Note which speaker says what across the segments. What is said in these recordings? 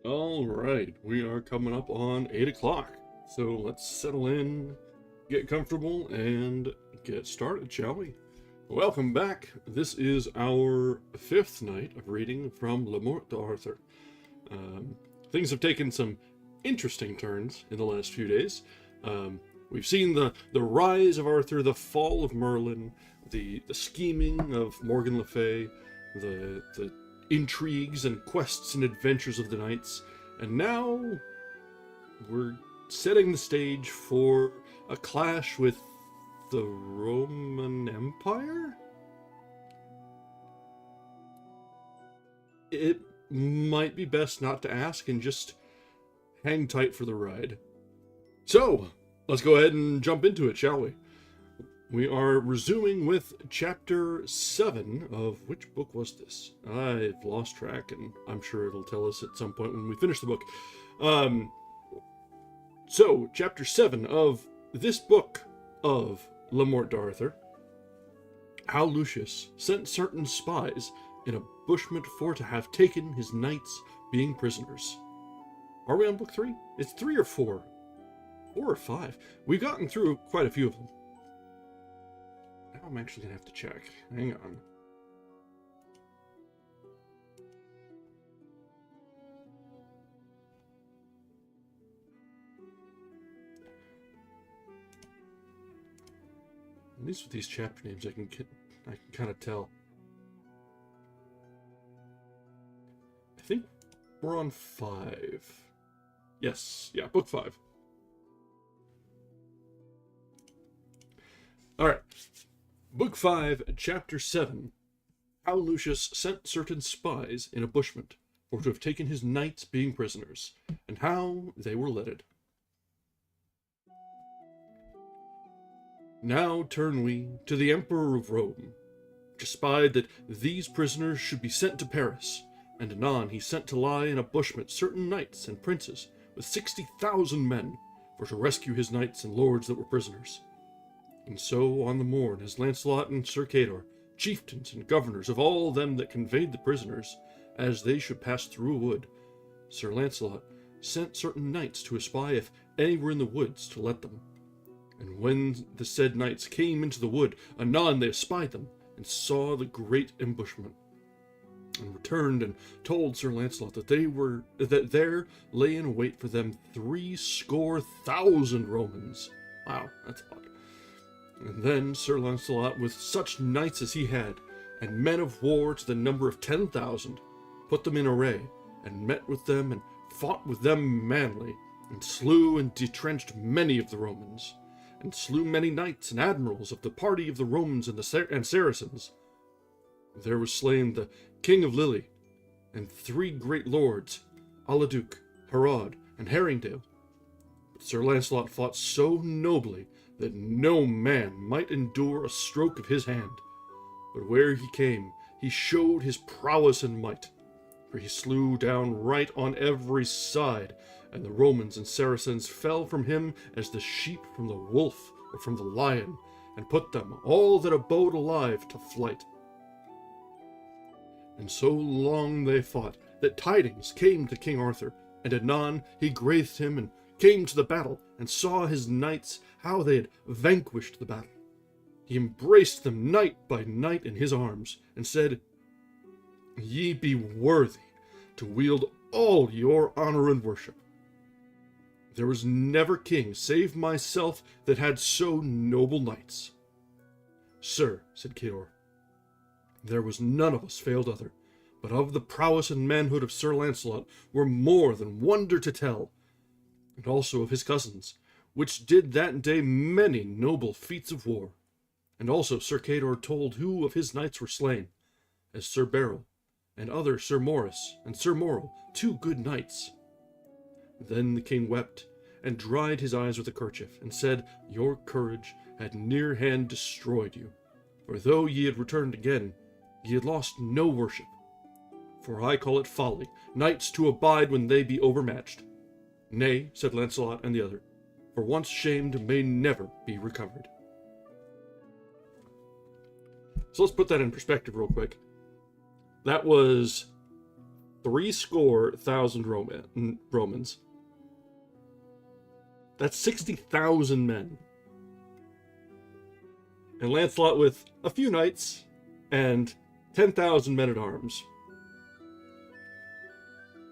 Speaker 1: All right, we are coming up on 8 o'clock. So let's settle in, get comfortable, and get started, shall we? Welcome back. This is our 5th night of reading from Morte to Arthur. Things have taken some interesting turns in the last few days. We've seen the rise of Arthur, the fall of Merlin, the scheming of Morgan Le Fay, the intrigues and quests and adventures of the knights, and now we're setting the stage for a clash with the Roman Empire? It might be best not to ask and just hang tight for the ride. So, let's go ahead and jump into it, shall we? We are resuming with Chapter 7 of... which book was this? I've lost track, and I'm sure it'll tell us at some point when we finish the book. So, Chapter 7 of this book of Morte d'Arthur. How Lucius sent certain spies in a bushment for to have taken his knights being prisoners. Are we on book 3? It's 3 or 4? 4 or 5? We've gotten through quite a few of them. I'm actually gonna have to check. Hang on. At least with these chapter names, I can kind of tell. I think we're on 5. Yes, yeah, book 5. All right. Book 5, Chapter 7. How Lucius sent certain spies in a bushment for to have taken his knights being prisoners, and how they were ledded. Now turn we to the Emperor of Rome, which espied that these prisoners should be sent to Paris, and anon he sent to lie in a bushment certain knights and princes with 60,000 men, for to rescue his knights and lords that were prisoners. And so on the morn, as Lancelot and Sir Cador, chieftains and governors of all them that conveyed the prisoners, as they should pass through a wood, Sir Lancelot sent certain knights to espy if any were in the woods to let them. And when the said knights came into the wood, anon they espied them, and saw the great ambushment, and returned and told Sir Lancelot that there lay in wait for them 70,000 Romans. Wow, that's odd. And then Sir Lancelot, with such knights as he had, and men of war to the number of 10,000, put them in array, and met with them, and fought with them manly, and slew and detrenched many of the Romans, and slew many knights and admirals of the party of the Romans and Saracens. There was slain the King of Lily, and 3 great lords, Aladuc, Herod, and Herringdale. But Sir Lancelot fought so nobly that no man might endure a stroke of his hand. But where he came, he showed his prowess and might, for he slew down right on every side, and the Romans and Saracens fell from him as the sheep from the wolf or from the lion, and put them, all that abode alive, to flight. And so long they fought, that tidings came to King Arthur, and anon he graithed him, and came to the battle, and saw his knights how they had vanquished the battle. He embraced them knight by knight in his arms, and said, Ye be worthy to wield all your honor and worship. There was never king, save myself, that had so noble knights. Sir, said Cador, there was none of us failed other, but of the prowess and manhood of Sir Lancelot were more than wonder to tell, and also of his cousins, which did that day many noble feats of war. And also Sir Cador told who of his knights were slain, as Sir Beryl, and other Sir Maurice, and Sir Morrel, 2 good knights. Then the king wept, and dried his eyes with a kerchief, and said, Your courage had near hand destroyed you, for though ye had returned again, ye had lost no worship. For I call it folly, knights to abide when they be overmatched. Nay, said Lancelot and the other, for once shamed may never be recovered. So let's put that in perspective real quick. That was 300,000 Romans. That's 60,000 men. And Lancelot with a few knights and 10,000 men-at-arms.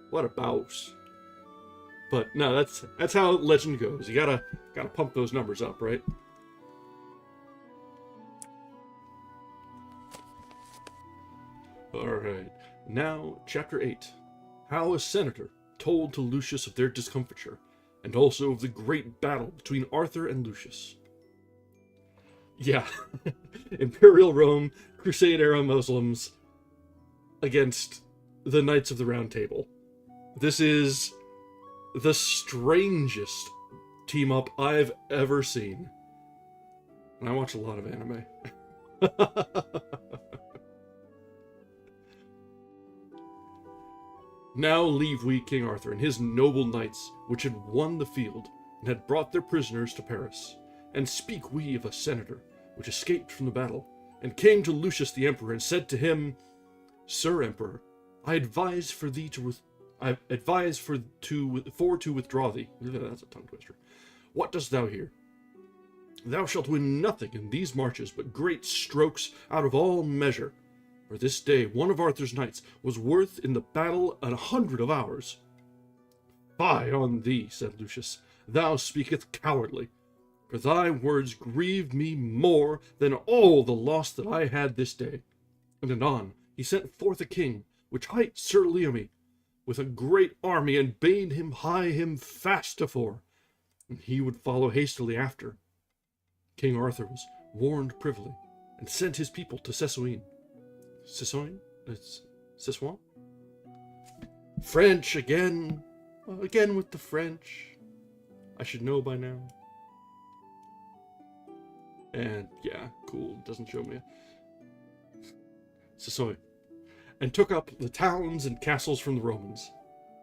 Speaker 1: What a bouse. But no, that's how legend goes. You gotta pump those numbers up, right? Alright, now chapter 8. How a senator told to Lucius of their discomfiture, and also of the great battle between Arthur and Lucius. Yeah, Imperial Rome, Crusade-era Muslims against the Knights of the Round Table. This is the strangest team-up I've ever seen. And I watch a lot of anime. Now leave we King Arthur and his noble knights, which had won the field, and had brought their prisoners to Paris, and speak we of a senator, which escaped from the battle, and came to Lucius the Emperor, and said to him, Sir Emperor, I advise for to withdraw thee. That's a tongue twister. What dost thou hear? Thou shalt win nothing in these marches but great strokes out of all measure. For this day one of Arthur's knights was worth in the battle 100 of ours. Fie on thee, said Lucius, thou speakest cowardly, for thy words grieved me more than all the loss that I had this day. And anon he sent forth a king, which hight Sir Leomy, with a great army, and bade him hie him fast afore, and he would follow hastily after. King Arthur was warned privily, and sent his people to Sessoine. Sessoine? It's Sessoine? French again. Again with the French. I should know by now. And, yeah, cool. Doesn't show me. Sessoine. And took up the towns and castles from the Romans.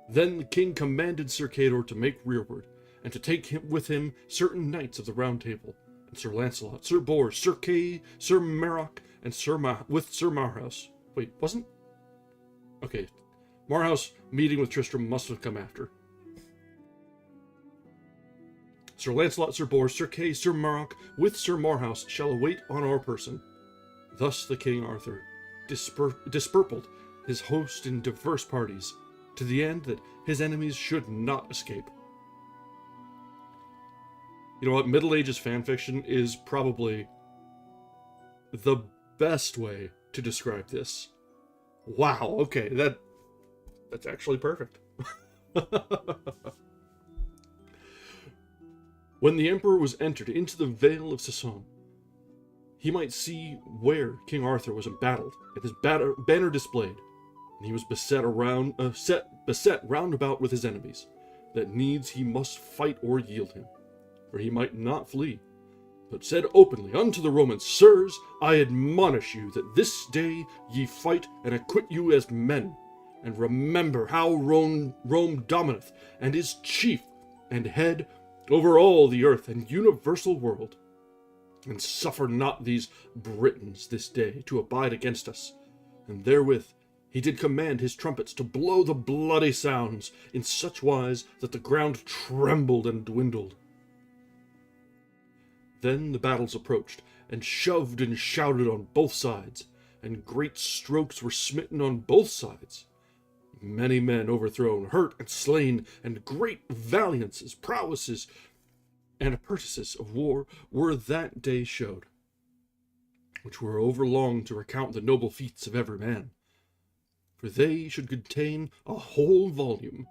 Speaker 1: Then the king commanded Sir Cador to make rearward, and to take with him certain knights of the Round Table, and Sir Lancelot, Sir Bors, Sir Kay, Sir Maroc, and Sir Marhaus. Wait, wasn't? Okay, Marhaus meeting with Tristram must have come after. Sir Lancelot, Sir Bors, Sir Kay, Sir Maroc, with Sir Marhaus shall await on our person. Thus the King Arthur disperpled his host in diverse parties, to the end that his enemies should not escape. You know what? Middle Ages fanfiction is probably the best way to describe this. Wow, okay, that's actually perfect. When the emperor was entered into the Vale of Sesson, he might see where King Arthur was embattled, and his banner displayed, and he was beset round about with his enemies, that needs he must fight or yield him, for he might not flee, but said openly unto the Romans, Sirs, I admonish you that this day ye fight and acquit you as men, and remember how Rome domineth, and is chief and head over all the earth and universal world. And suffer not these Britons this day to abide against us. And therewith he did command his trumpets to blow the bloody sounds in such wise that the ground trembled and dwindled. Then the battles approached, and shoved and shouted on both sides, and great strokes were smitten on both sides. Many men overthrown, hurt, and slain, and great valiances, prowesses, and appertices of war were that day showed, which were overlong to recount the noble feats of every man, for they should contain a whole volume.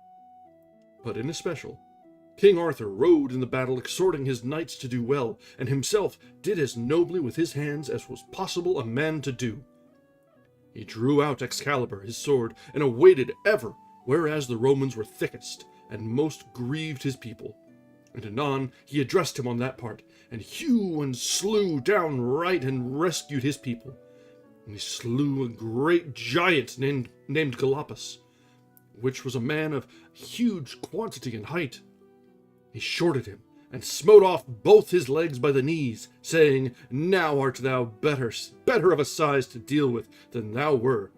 Speaker 1: But in especial, King Arthur rode in the battle, exhorting his knights to do well, and himself did as nobly with his hands as was possible a man to do. He drew out Excalibur, his sword, and awaited ever, whereas the Romans were thickest, and most grieved his people. And anon he addressed him on that part, and hew and slew downright, and rescued his people. And he slew a great giant named Galapus, which was a man of huge quantity and height. He shorted him, and smote off both his legs by the knees, saying, Now art thou better of a size to deal with than thou were,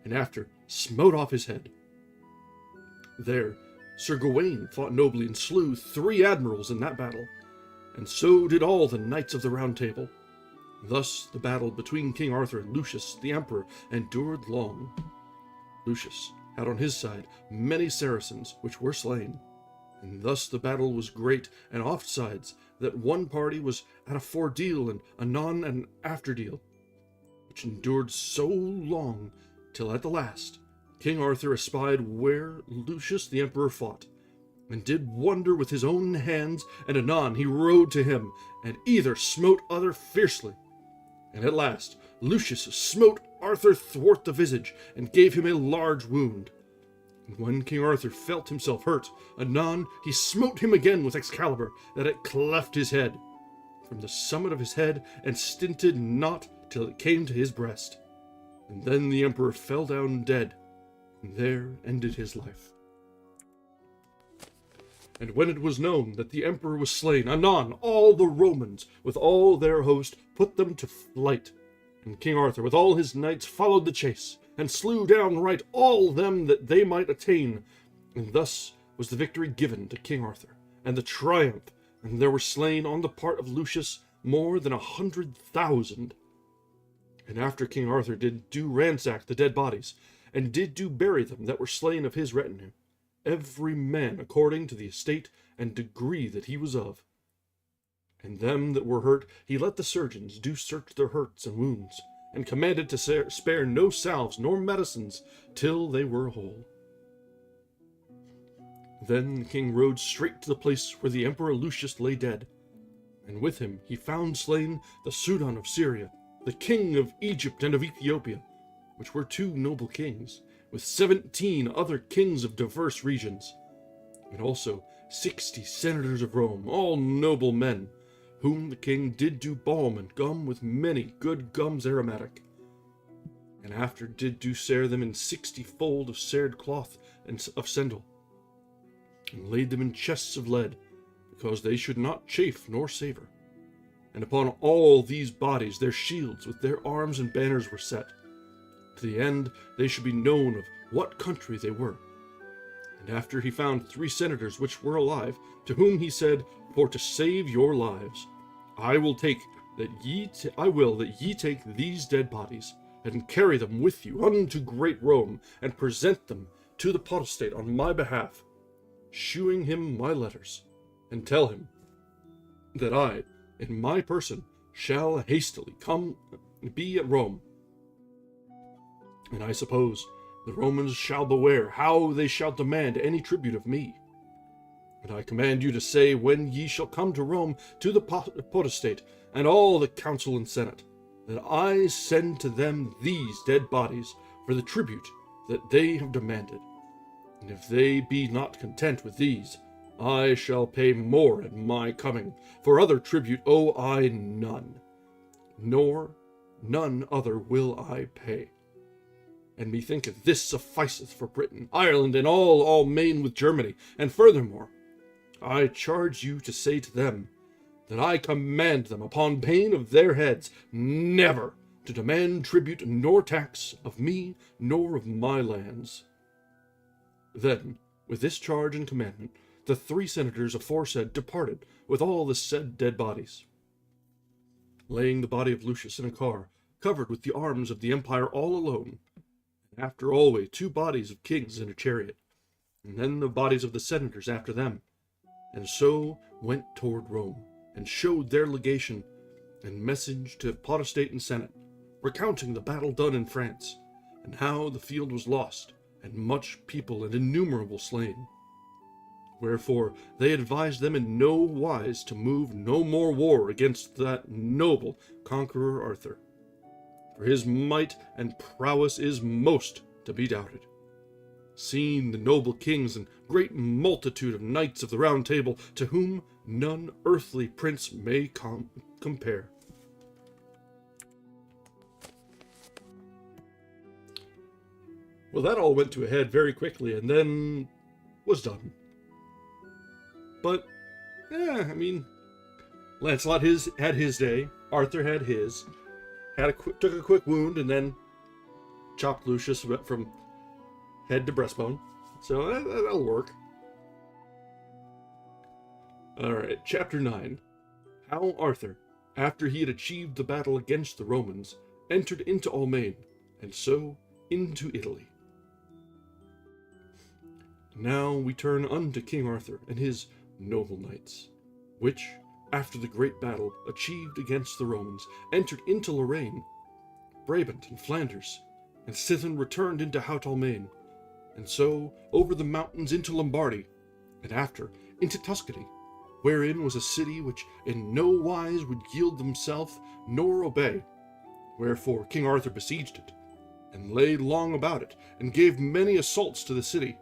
Speaker 1: and after smote off his head. There Sir Gawain fought nobly and slew 3 admirals in that battle, and so did all the knights of the Round Table. Thus the battle between King Arthur and Lucius the Emperor endured long. Lucius had on his side many Saracens which were slain, and thus the battle was great and oft sides, that one party was at a foredeal and anon an afterdeal, which endured so long, till at the last King Arthur espied where Lucius the Emperor fought, and did wonder with his own hands, and anon he rode to him, and either smote other fiercely. And at last Lucius smote Arthur thwart the visage, and gave him a large wound. And when King Arthur felt himself hurt, anon he smote him again with Excalibur, that it cleft his head, from the summit of his head, and stinted not till it came to his breast. And then the Emperor fell down dead, and there ended his life. And when it was known that the Emperor was slain, anon all the Romans, with all their host, put them to flight. And King Arthur, with all his knights, followed the chase, and slew downright all them that they might attain. And thus was the victory given to King Arthur, and the triumph, and there were slain on the part of Lucius more than 100,000. And after King Arthur did do ransack the dead bodies, and did do bury them that were slain of his retinue, every man according to the estate and degree that he was of. And them that were hurt he let the surgeons do search their hurts and wounds, and commanded to spare no salves nor medicines till they were whole. Then the king rode straight to the place where the Emperor Lucius lay dead, and with him he found slain the Sudan of Syria, the king of Egypt and of Ethiopia, which were 2 noble kings, with 17 other kings of diverse regions, and also 60 senators of Rome, all noble men, whom the king did do balm and gum with many good gums aromatic, and after did do sere them in 60 fold of sared cloth and of sendal, and laid them in chests of lead, because they should not chafe nor savour. And upon all these bodies their shields with their arms and banners were set, to the end they should be known of what country they were. And after he found 3 senators which were alive, to whom he said, For to save your lives, I will that ye take these dead bodies, and carry them with you unto great Rome, and present them to the potestate on my behalf, shewing him my letters, and tell him that I, in my person, shall hastily come be at Rome. And I suppose the Romans shall beware how they shall demand any tribute of me. And I command you to say when ye shall come to Rome to the potestate and all the council and senate, that I send to them these dead bodies for the tribute that they have demanded. And if they be not content with these, I shall pay more at my coming, for other tribute owe I none, nor none other will I pay. And methinketh this sufficeth for Britain, Ireland, and all Maine with Germany. And furthermore, I charge you to say to them, that I command them upon pain of their heads, never to demand tribute nor tax of me nor of my lands. Then, with this charge and commandment, the 3 senators aforesaid departed with all the said dead bodies, laying the body of Lucius in a car, covered with the arms of the empire all alone, and after always 2 bodies of kings in a chariot, and then the bodies of the senators after them, and so went toward Rome, and showed their legation and message to potestate and senate, recounting the battle done in France, and how the field was lost, and much people and innumerable slain. Wherefore they advised them in no wise to move no more war against that noble conqueror Arthur, for his might and prowess is most to be doubted. Seeing the noble kings and great multitude of knights of the Round Table, to whom none earthly prince may compare. Well, that all went to a head very quickly, and then was done. But, I mean, Lancelot had his day, Arthur had his, took a quick wound, and then chopped Lucius from head to breastbone. So that'll work. Alright, Chapter 9. How Arthur, after he had achieved the battle against the Romans, entered into Almain, and so into Italy. Now we turn unto King Arthur and his noble knights, which, after the great battle achieved against the Romans, entered into Lorraine, Brabant, and Flanders, and sithen returned into Haut Almain, and so over the mountains into Lombardy, and after into Tuscany, wherein was a city which in no wise would yield themselves nor obey. Wherefore King Arthur besieged it, and lay long about it, and gave many assaults to the city,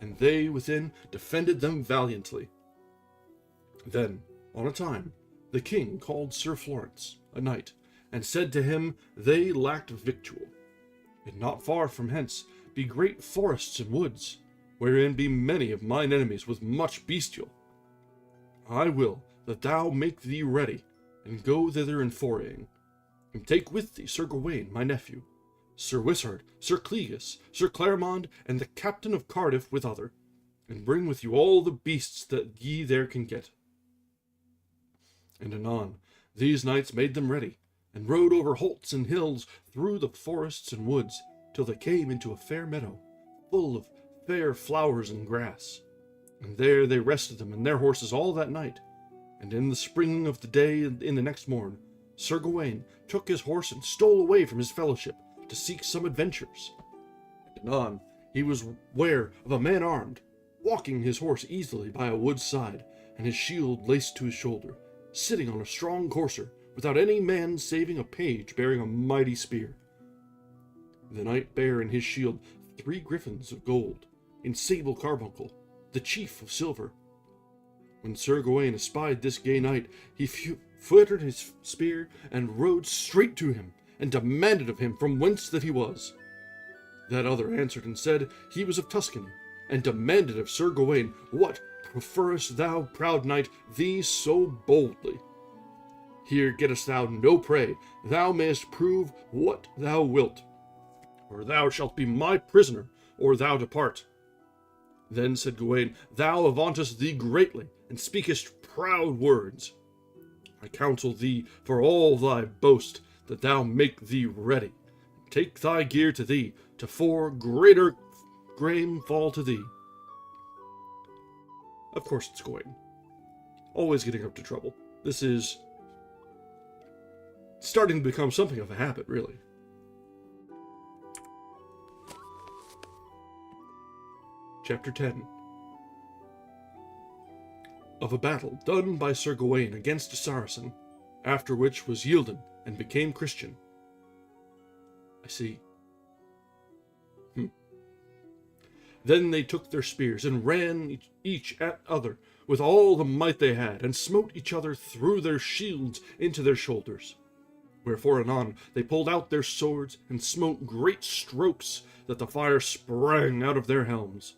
Speaker 1: and they within defended them valiantly. Then, on a time, the king called Sir Florence, a knight, and said to him they lacked victual. And not far from hence be great forests and woods, wherein be many of mine enemies with much bestial. I will that thou make thee ready, and go thither in foraying, and take with thee Sir Gawain, my nephew, Sir Wishart, Sir Clegus, Sir Claremont, and the captain of Cardiff with other, and bring with you all the beasts that ye there can get. And anon these knights made them ready, and rode over holts and hills, through the forests and woods, till they came into a fair meadow, full of fair flowers and grass. And there they rested them and their horses all that night. And in the spring of the day in the next morn, Sir Gawain took his horse and stole away from his fellowship to seek some adventures. And anon he was ware of a man armed, walking his horse easily by a wood's side, and his shield laced to his shoulder, sitting on a strong courser, without any man saving a page bearing a mighty spear. The knight bare in his shield 3 griffins of gold, in sable carbuncle, the chief of silver. When Sir Gawain espied this gay knight, he footed his spear, and rode straight to him, and demanded of him from whence that he was. That other answered and said he was of Tuscany, and demanded of Sir Gawain, what preferrest thou, proud knight, thee so boldly? Here gettest thou no prey, thou mayest prove what thou wilt, or thou shalt be my prisoner, or thou depart. Then said Gawain, thou avauntest thee greatly, and speakest proud words. I counsel thee, for all thy boast, that thou make thee ready, and take thy gear to thee, to for greater grame fall to thee. Of course it's Gawain. Always getting up to trouble. This is starting to become something of a habit, really. Chapter 10. Of a battle done by Sir Gawain against a Saracen, after which was yielded and became Christian. I see. Then they took their spears, and ran each at other with all the might they had, and smote each other through their shields into their shoulders. Wherefore anon they pulled out their swords, and smote great strokes, that the fire sprang out of their helms.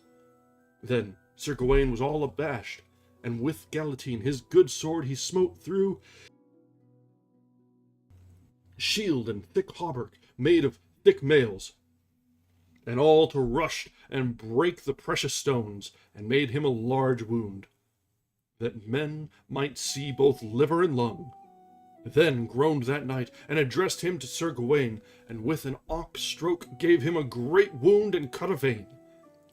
Speaker 1: Then Sir Gawain was all abashed, and with Galatine his good sword he smote through shield and thick hauberk made of thick mails, and all to rush and break the precious stones, and made him a large wound, that men might see both liver and lung. Then groaned that knight, and addressed him to Sir Gawain, and with an ox stroke gave him a great wound and cut a vein,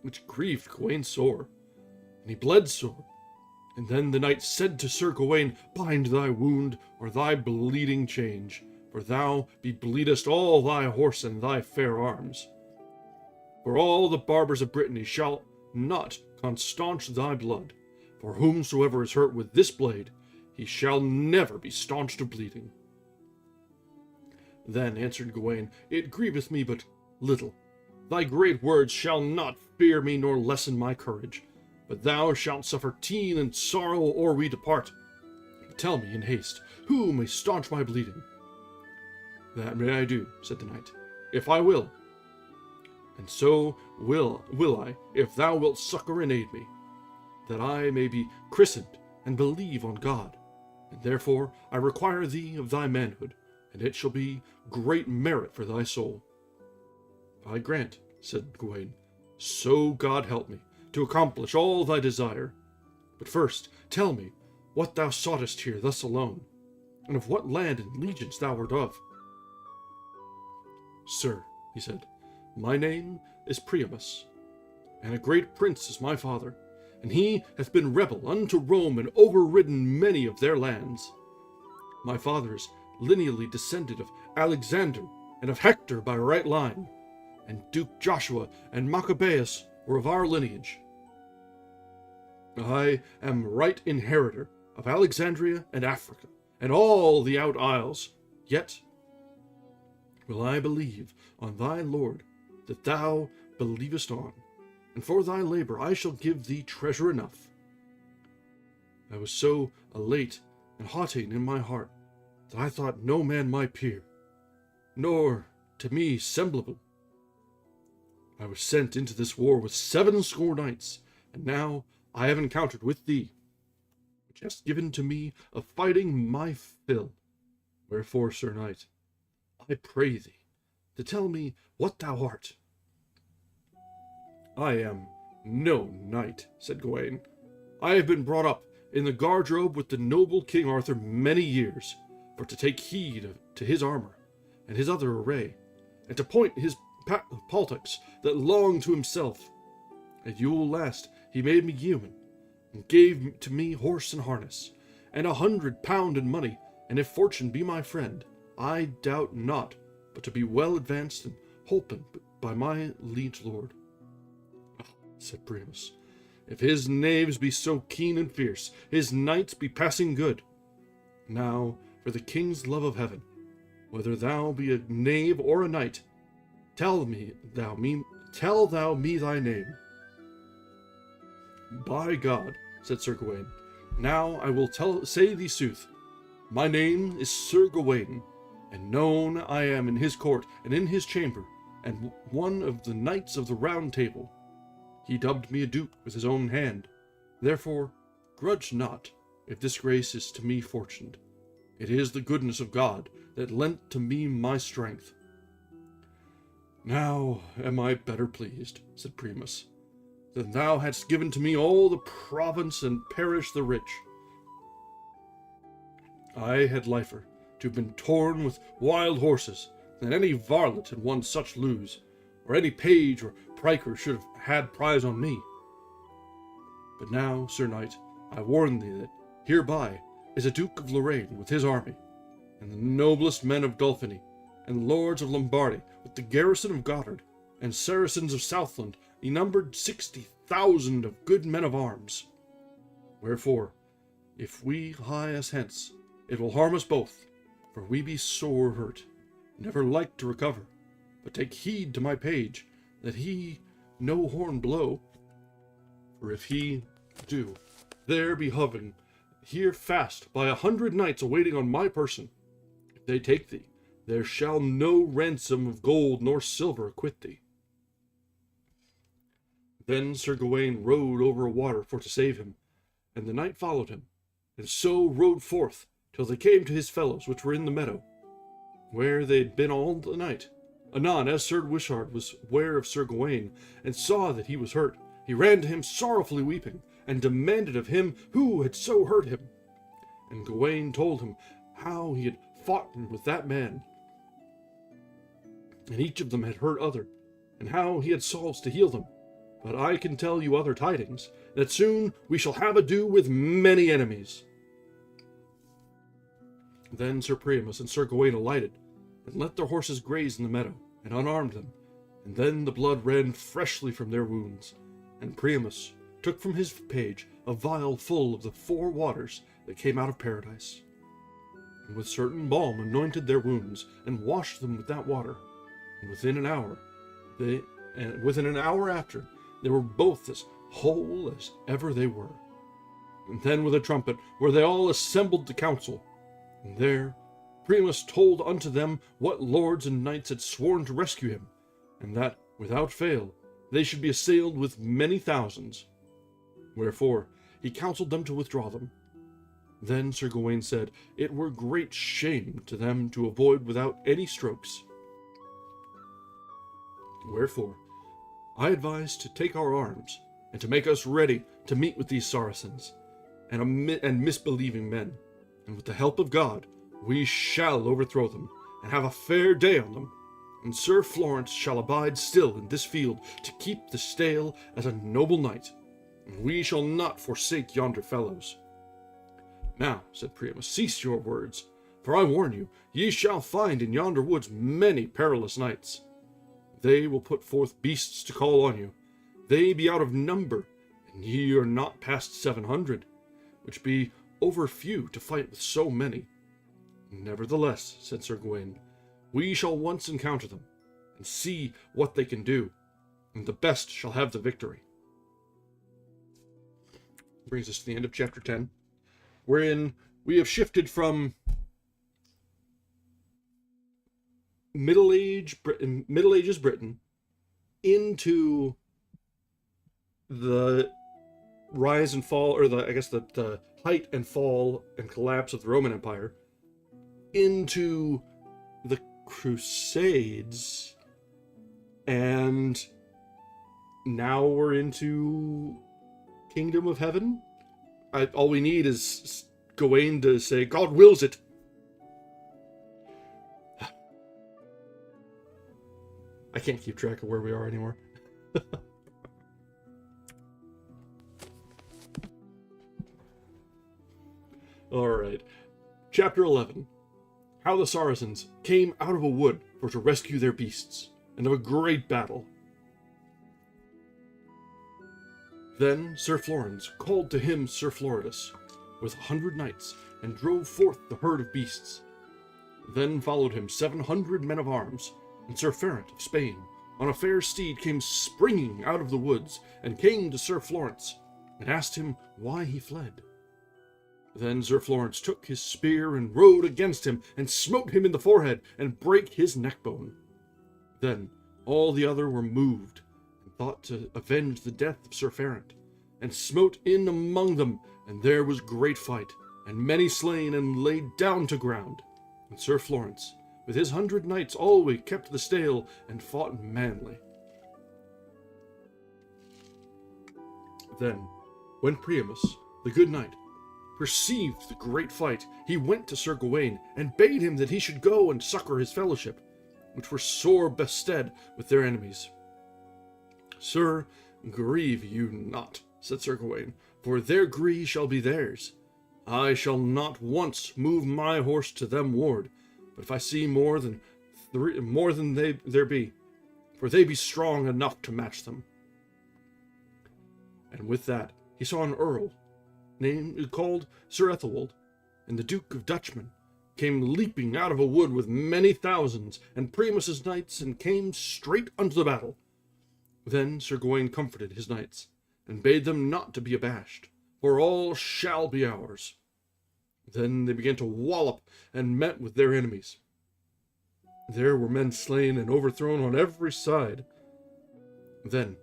Speaker 1: which grieved Gawain sore, and he bled sore. And then the knight said to Sir Gawain, bind thy wound, or thy bleeding change, for thou bleedest all thy horse and thy fair arms. For all the barbers of Brittany shall not constaunch thy blood, for whomsoever is hurt with this blade, he shall never be staunched of bleeding. Then answered Gawain, it grieveth me but little. Thy great words shall not fear me nor lessen my courage, but thou shalt suffer teen and sorrow or we depart. Tell me in haste, who may staunch my bleeding? That may I do, said the knight, if I will. And so will I, if thou wilt succor and aid me, that I may be christened and believe on God. And therefore I require thee of thy manhood, and it shall be great merit for thy soul. I grant, said Gawain, so God help me, to accomplish all thy desire. But first tell me what thou soughtest here thus alone, and of what land and legions thou art of. Sir, he said, my name is Priamus, and a great prince is my father, and he hath been rebel unto Rome and overridden many of their lands. My father is lineally descended of Alexander and of Hector by right line, and Duke Joshua and Maccabeus were of our lineage. I am right inheritor of Alexandria and Africa, and all the out isles, yet will I believe on thy Lord that thou believest on, and for thy labor I shall give thee treasure enough. I was so elate and haughty in my heart that I thought no man my peer, nor to me semblable. I was sent into this war with 70 knights, and now I have encountered with thee, which hast given to me of fighting my fill. Wherefore, Sir Knight, I pray thee to tell me what thou art. I am no knight, said Gawain. I have been brought up in the guardrobe with the noble King Arthur many years, for to take heed to his armor and his other array, and to point his paltocks that long to himself. At Yule last he made me yeoman, and gave to me horse and harness, and £100 in money, and if fortune be my friend, I doubt not but to be well advanced and holpen by my liege lord. Ah, said Priamus, if his knaves be so keen and fierce, his knights be passing good. Now, for the king's love of heaven, whether thou be a knave or a knight, tell thou me thy name. By God, said Sir Gawain, now I will say thee sooth. My name is Sir Gawain, and known I am in his court and in his chamber, and one of the knights of the Round Table. He dubbed me a duke with his own hand. Therefore, grudge not if this grace is to me fortuned. It is the goodness of God that lent to me my strength. Now am I better pleased, said Priamus, than thou hadst given to me all the province and parish the rich. I had liefer to have been torn with wild horses than any varlet had won such loos, or any page or priker should have had prize on me. But now, Sir Knight, I warn thee that hereby is a Duke of Lorraine with his army, and the noblest men of Dauphiny, and lords of Lombardy with the garrison of Goddard, and Saracens of Southland, he numbered 60,000 of good men of arms. Wherefore, if we hie us hence, it will harm us both, for we be sore hurt, never like to recover. But take heed to my page, that he no horn blow, for if he do, there be hovering here fast by 100 knights awaiting on my person. If they take thee, there shall no ransom of gold nor silver acquit thee. Then Sir Gawain rode over a water for to save him, and the knight followed him, and so rode forth till they came to his fellows which were in the meadow, where they had been all the night. Anon, as Sir Wishart was ware of Sir Gawain, and saw that he was hurt, he ran to him sorrowfully weeping, and demanded of him who had so hurt him. And Gawain told him how he had fought with that man, and each of them had hurt other, and how he had salves to heal them. But I can tell you other tidings, that soon we shall have ado with many enemies. Then Sir Priamus and Sir Gawain alighted, and let their horses graze in the meadow, and unarmed them, and then the blood ran freshly from their wounds, and Priamus took from his page a vial full of the 4 waters that came out of paradise, and with certain balm anointed their wounds, and washed them with that water, and within an hour after, they were both as whole as ever they were. And then with a trumpet were they all assembled to council, and there Priamus told unto them what lords and knights had sworn to rescue him, and that, without fail, they should be assailed with many thousands. Wherefore he counselled them to withdraw them. Then Sir Gawain said it were great shame to them to avoid without any strokes. Wherefore I advise to take our arms, and to make us ready to meet with these Saracens, and misbelieving men, and with the help of God, we shall overthrow them, and have a fair day on them. And Sir Florence shall abide still in this field to keep the stale as a noble knight, and we shall not forsake yonder fellows. Now, said Priamus, cease your words, for I warn you, ye shall find in yonder woods many perilous knights. They will put forth beasts to call on you. They be out of number, and ye are not past 700, which be over few to fight with so many. Nevertheless, said Sir Gawain, we shall once encounter them, and see what they can do, and the best shall have the victory. Brings us to the end of chapter 10, wherein we have shifted from Middle Ages Britain into the rise and fall, or the height and fall and collapse of the Roman Empire, into the Crusades, and now we're into Kingdom of Heaven. All we need is Gawain to say, God wills it. I can't keep track of where we are anymore. Alright. Chapter 11. How the Saracens came out of a wood for to rescue their beasts, and of a great battle. Then Sir Florence called to him Sir Floridas, with 100 knights, and drove forth the herd of beasts. Then followed him 700 men of arms, and Sir Ferrant of Spain, on a fair steed, came springing out of the woods, and came to Sir Florence, and asked him why he fled. Then Sir Florence took his spear, and rode against him, and smote him in the forehead, and brake his neckbone. Then all the other were moved, and thought to avenge the death of Sir Ferrant, and smote in among them, and there was great fight, and many slain, and laid down to ground. And Sir Florence, with his 100 knights, always kept the stale, and fought manly. Then, when Priamus, the good knight, perceived the great fight, he went to Sir Gawain, and bade him that he should go and succor his fellowship, which were sore bestead with their enemies. Sir, grieve you not, said Sir Gawain, for their gree shall be theirs. I shall not once move my horse to them ward, but if I see more than there be, for they be strong enough to match them. And with that he saw an earl, called Sir Ethelwold, and the Duke of Dutchmen, came leaping out of a wood with many thousands, and Priamus's knights, and came straight unto the battle. Then Sir Gawain comforted his knights, and bade them not to be abashed, for all shall be ours. Then they began to wallop, and met with their enemies. There were men slain and overthrown on every side. Then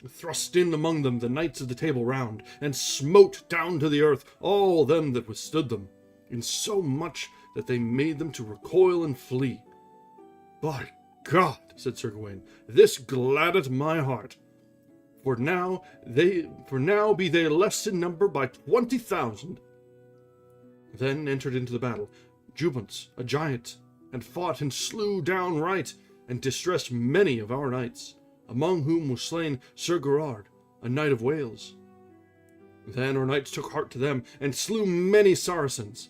Speaker 1: thrust in among them the knights of the Table Round, and smote down to the earth all them that withstood them, in so much that they made them to recoil and flee. By God, said Sir Gawain, this gladdeth my heart. For now be they less in number by 20,000. Then entered into the battle Jubance, a giant, and fought and slew downright, and distressed many of our knights, among whom was slain Sir Gerard, a knight of Wales. Then our knights took heart to them, and slew many Saracens.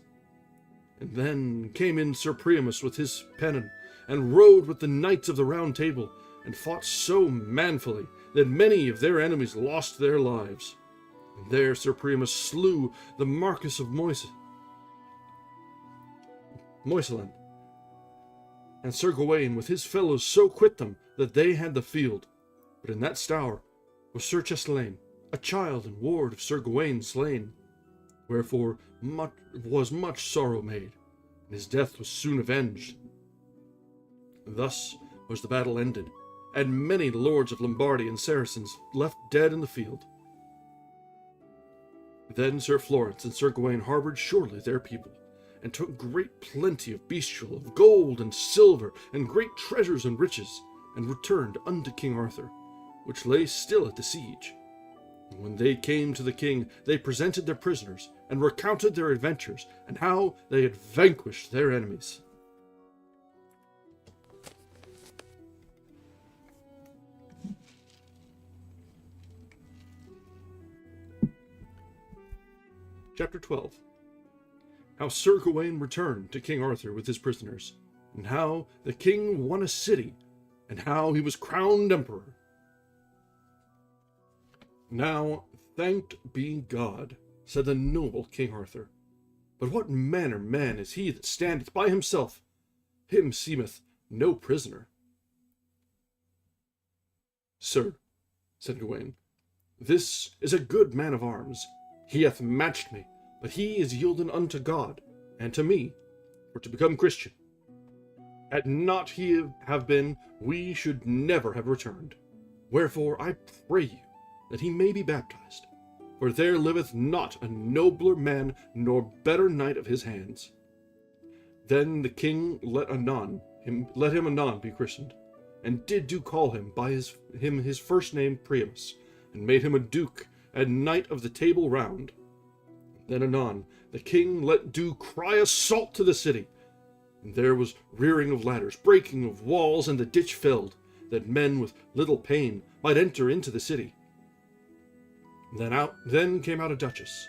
Speaker 1: And then came in Sir Priamus with his pennon, and rode with the knights of the Round Table, and fought so manfully that many of their enemies lost their lives. And there Sir Priamus slew the Marquis of Moiseland, and Sir Gawain with his fellows so quit them that they had the field. But in that stour was Sir Chestelaine, a child and ward of Sir Gawain, slain, wherefore was much sorrow made, and his death was soon avenged. Thus was the battle ended, and many lords of Lombardy and Saracens left dead in the field. Then Sir Florence and Sir Gawain harboured surely their people, and took great plenty of bestial, of gold and silver, and great treasures and riches, and returned unto King Arthur, which lay still at the siege. And when they came to the king, they presented their prisoners, and recounted their adventures, and how they had vanquished their enemies. Chapter 12. How Sir Gawain returned to King Arthur with his prisoners, and how the king won a city, and how he was crowned emperor. Now, thanked be God, said the noble King Arthur. But what manner man is he that standeth by himself? Him seemeth no prisoner. Sir, said Gawain, this is a good man of arms. He hath matched me, but he is yielded unto God, and to me, for to become Christian. Had not he have been, we should never have returned. Wherefore I pray you, that he may be baptized, for there liveth not a nobler man nor better knight of his hands. Then the king let him anon be christened, and did do call him by his first name Priamus, and made him a duke and knight of the Table Round. Then anon the king let do cry assault to the city, and there was rearing of ladders, breaking of walls, and the ditch filled, that men with little pain might enter into the city. Then came out a duchess,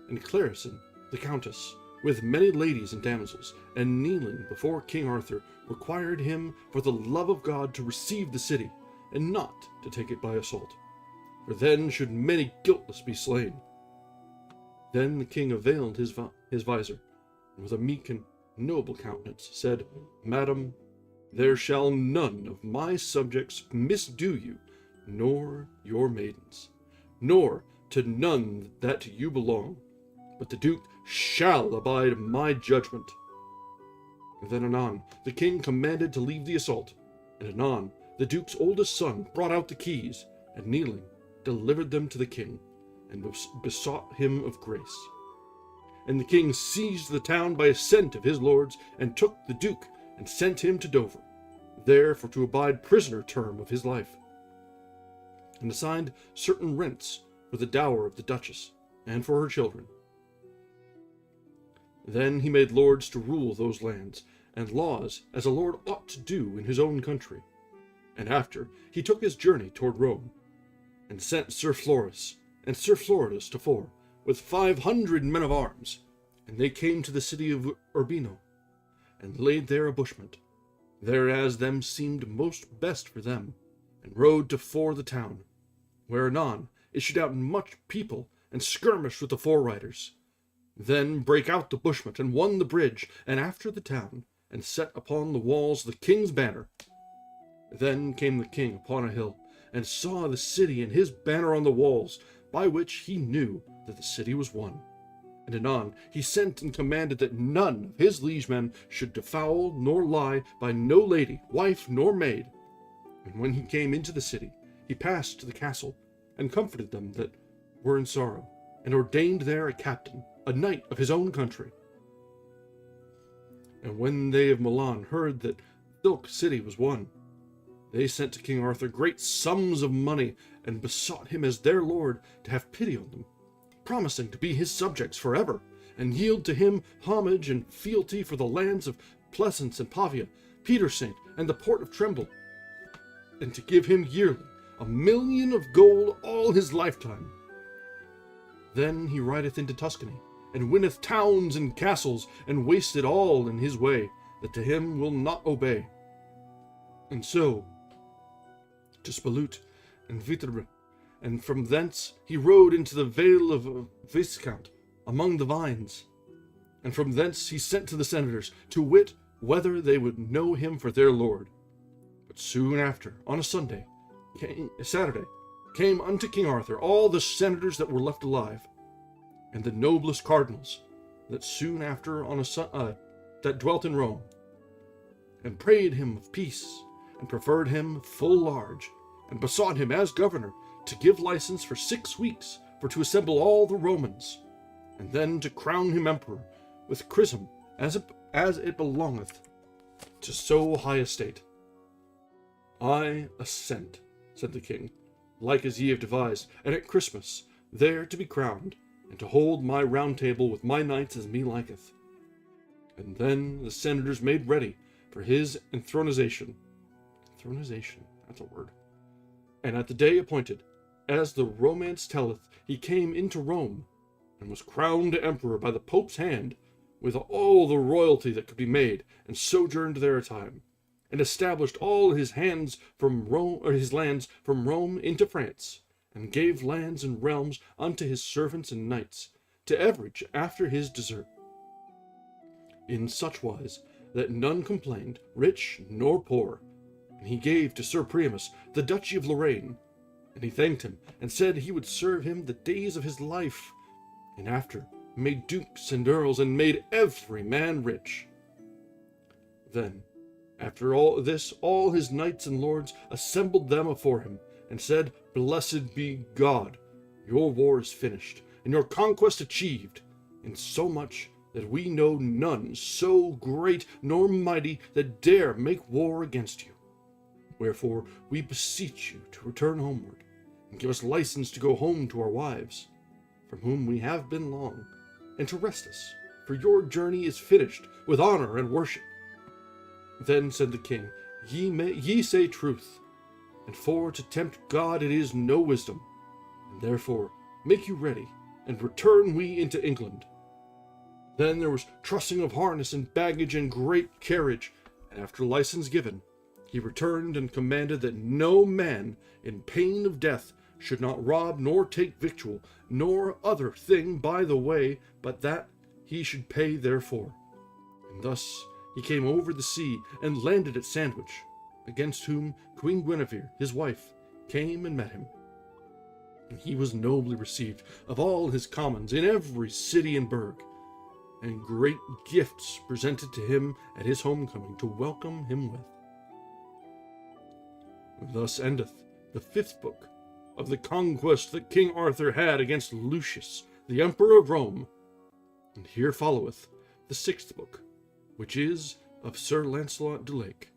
Speaker 1: and Clarison the countess, with many ladies and damsels, and kneeling before King Arthur, required him for the love of God to receive the city, and not to take it by assault, for then should many guiltless be slain. Then the king availed his visor, and with a meek and noble countenance said, Madam, there shall none of my subjects misdo you, nor your maidens, nor to none that to you belong, but the duke shall abide my judgment. Then anon the king commanded to leave the assault, and anon the duke's oldest son brought out the keys, and kneeling delivered them to the king, and besought him of grace. And the king seized the town by assent of his lords, and took the duke, and sent him to Dover, there for to abide prisoner term of his life, and assigned certain rents for the dower of the duchess, and for her children. Then he made lords to rule those lands, and laws as a lord ought to do in his own country. And after he took his journey toward Rome, and sent Sir Florus and Sir Floridas to fore, with 500 men of arms, and they came to the city of Urbino, and laid there a bushment, thereas them seemed most best for them, and rode to fore the town, where anon issued out much people, and skirmished with the foreriders. Then brake out the bushment, and won the bridge, and after the town, and set upon the walls the king's banner. Then came the king upon a hill, and saw the city and his banner on the walls, by which he knew that the city was won. And anon he sent and commanded that none of his liegemen should defoul nor lie by no lady, wife, nor maid. And when he came into the city, he passed to the castle, and comforted them that were in sorrow, and ordained there a captain, a knight of his own country. And when they of Milan heard that Thilk city was won, they sent to King Arthur great sums of money, and besought him as their lord to have pity on them, promising to be his subjects forever, and yield to him homage and fealty for the lands of Pleasance and Pavia, Petersaint, and the port of Tremble, and to give him yearly 1,000,000 of gold all his lifetime. Then he rideth into Tuscany, and winneth towns and castles, and wasted all in his way that to him will not obey. And so to Spalute and Viterbo, and from thence he rode into the vale of Viscount among the vines. And from thence he sent to the senators, to wit whether they would know him for their lord. But soon after, on a Saturday, came unto King Arthur all the senators that were left alive, and the noblest cardinals that soon after that dwelt in Rome, and prayed him of peace, and preferred him full large, and besought him as governor to give license for 6 weeks for to assemble all the Romans, and then to crown him emperor with chrism as it belongeth to so high estate. I assent, said the king, like as ye have devised, and at Christmas, there to be crowned, and to hold my round table with my knights as me liketh. And then the senators made ready for his enthronization. Enthronization, that's a word. And at the day appointed, as the romance telleth, he came into Rome, and was crowned emperor by the Pope's hand, with all the royalty that could be made, and sojourned there a time, and established all his hands from Rome, or his lands from Rome into France, and gave lands and realms unto his servants and knights, to every after his desert, in such wise that none complained, rich nor poor. And he gave to Sir Priamus the duchy of Lorraine, and he thanked him, and said he would serve him the days of his life, and after made dukes and earls, and made every man rich. Then, after all this, all his knights and lords assembled them afore him, and said, Blessed be God, your war is finished, and your conquest achieved, insomuch that we know none so great nor mighty that dare make war against you. Wherefore we beseech you to return homeward, and give us license to go home to our wives, from whom we have been long, and to rest us, for your journey is finished with honor and worship. Then said the king, Ye say truth, and for to tempt God it is no wisdom, and therefore make you ready, and return we into England. Then there was trussing of harness and baggage and great carriage, and after license given, he returned and commanded that no man, in pain of death, should not rob nor take victual, nor other thing by the way, but that he should pay therefor. And thus he came over the sea, and landed at Sandwich, against whom Queen Guinevere, his wife, came and met him. And he was nobly received of all his commons in every city and burg, and great gifts presented to him at his homecoming to welcome him with. Thus endeth the 5th book of the conquest that King Arthur had against Lucius, the Emperor of Rome. And here followeth the 6th book, which is of Sir Lancelot du Lake.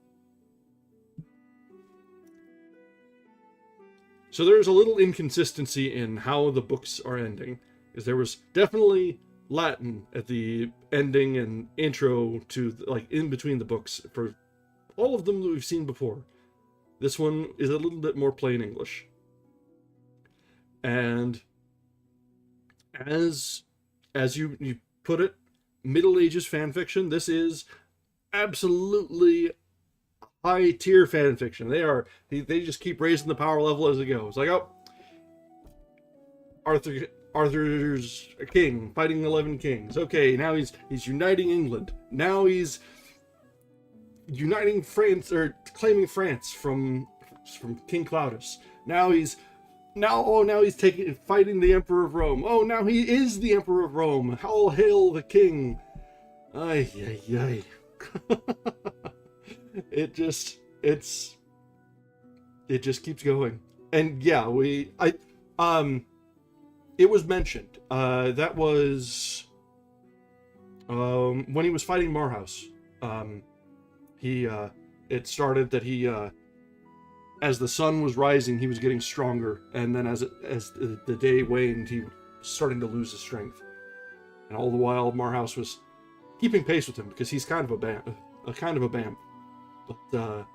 Speaker 1: So there's a little inconsistency in how the books are ending, because there was definitely Latin at the ending and intro to, like, in between the books for all of them that we've seen before. This one is a little bit more plain English. And as you put it, Middle Ages fan fiction, this is absolutely high tier fan fiction. They just keep raising the power level as it goes. Like, oh, Arthur's a king fighting 11 kings. Okay, now he's uniting England. Now he's uniting France, or claiming France from King Claudius. Now he's fighting the Emperor of Rome. Oh, now he is the Emperor of Rome. All hail the king. Ay, ay, ay. It just keeps going. And yeah, it was mentioned. That was when he was fighting Marhaus. It started that he, as the sun was rising, he was getting stronger, and then as the day waned, he was starting to lose his strength. And all the while, Marhaus was keeping pace with him because he's kind of a bamf. But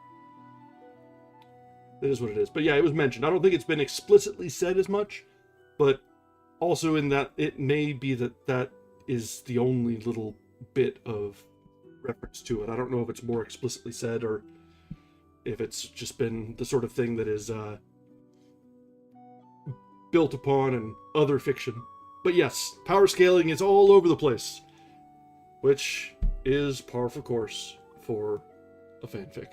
Speaker 1: it is what it is. But yeah, it was mentioned. I don't think it's been explicitly said as much, but also in that it may be that is the only little bit of reference to it. I don't know if it's more explicitly said or if it's just been the sort of thing that is built upon in other fiction. But yes, power scaling is all over the place, which is par for course for a fanfic.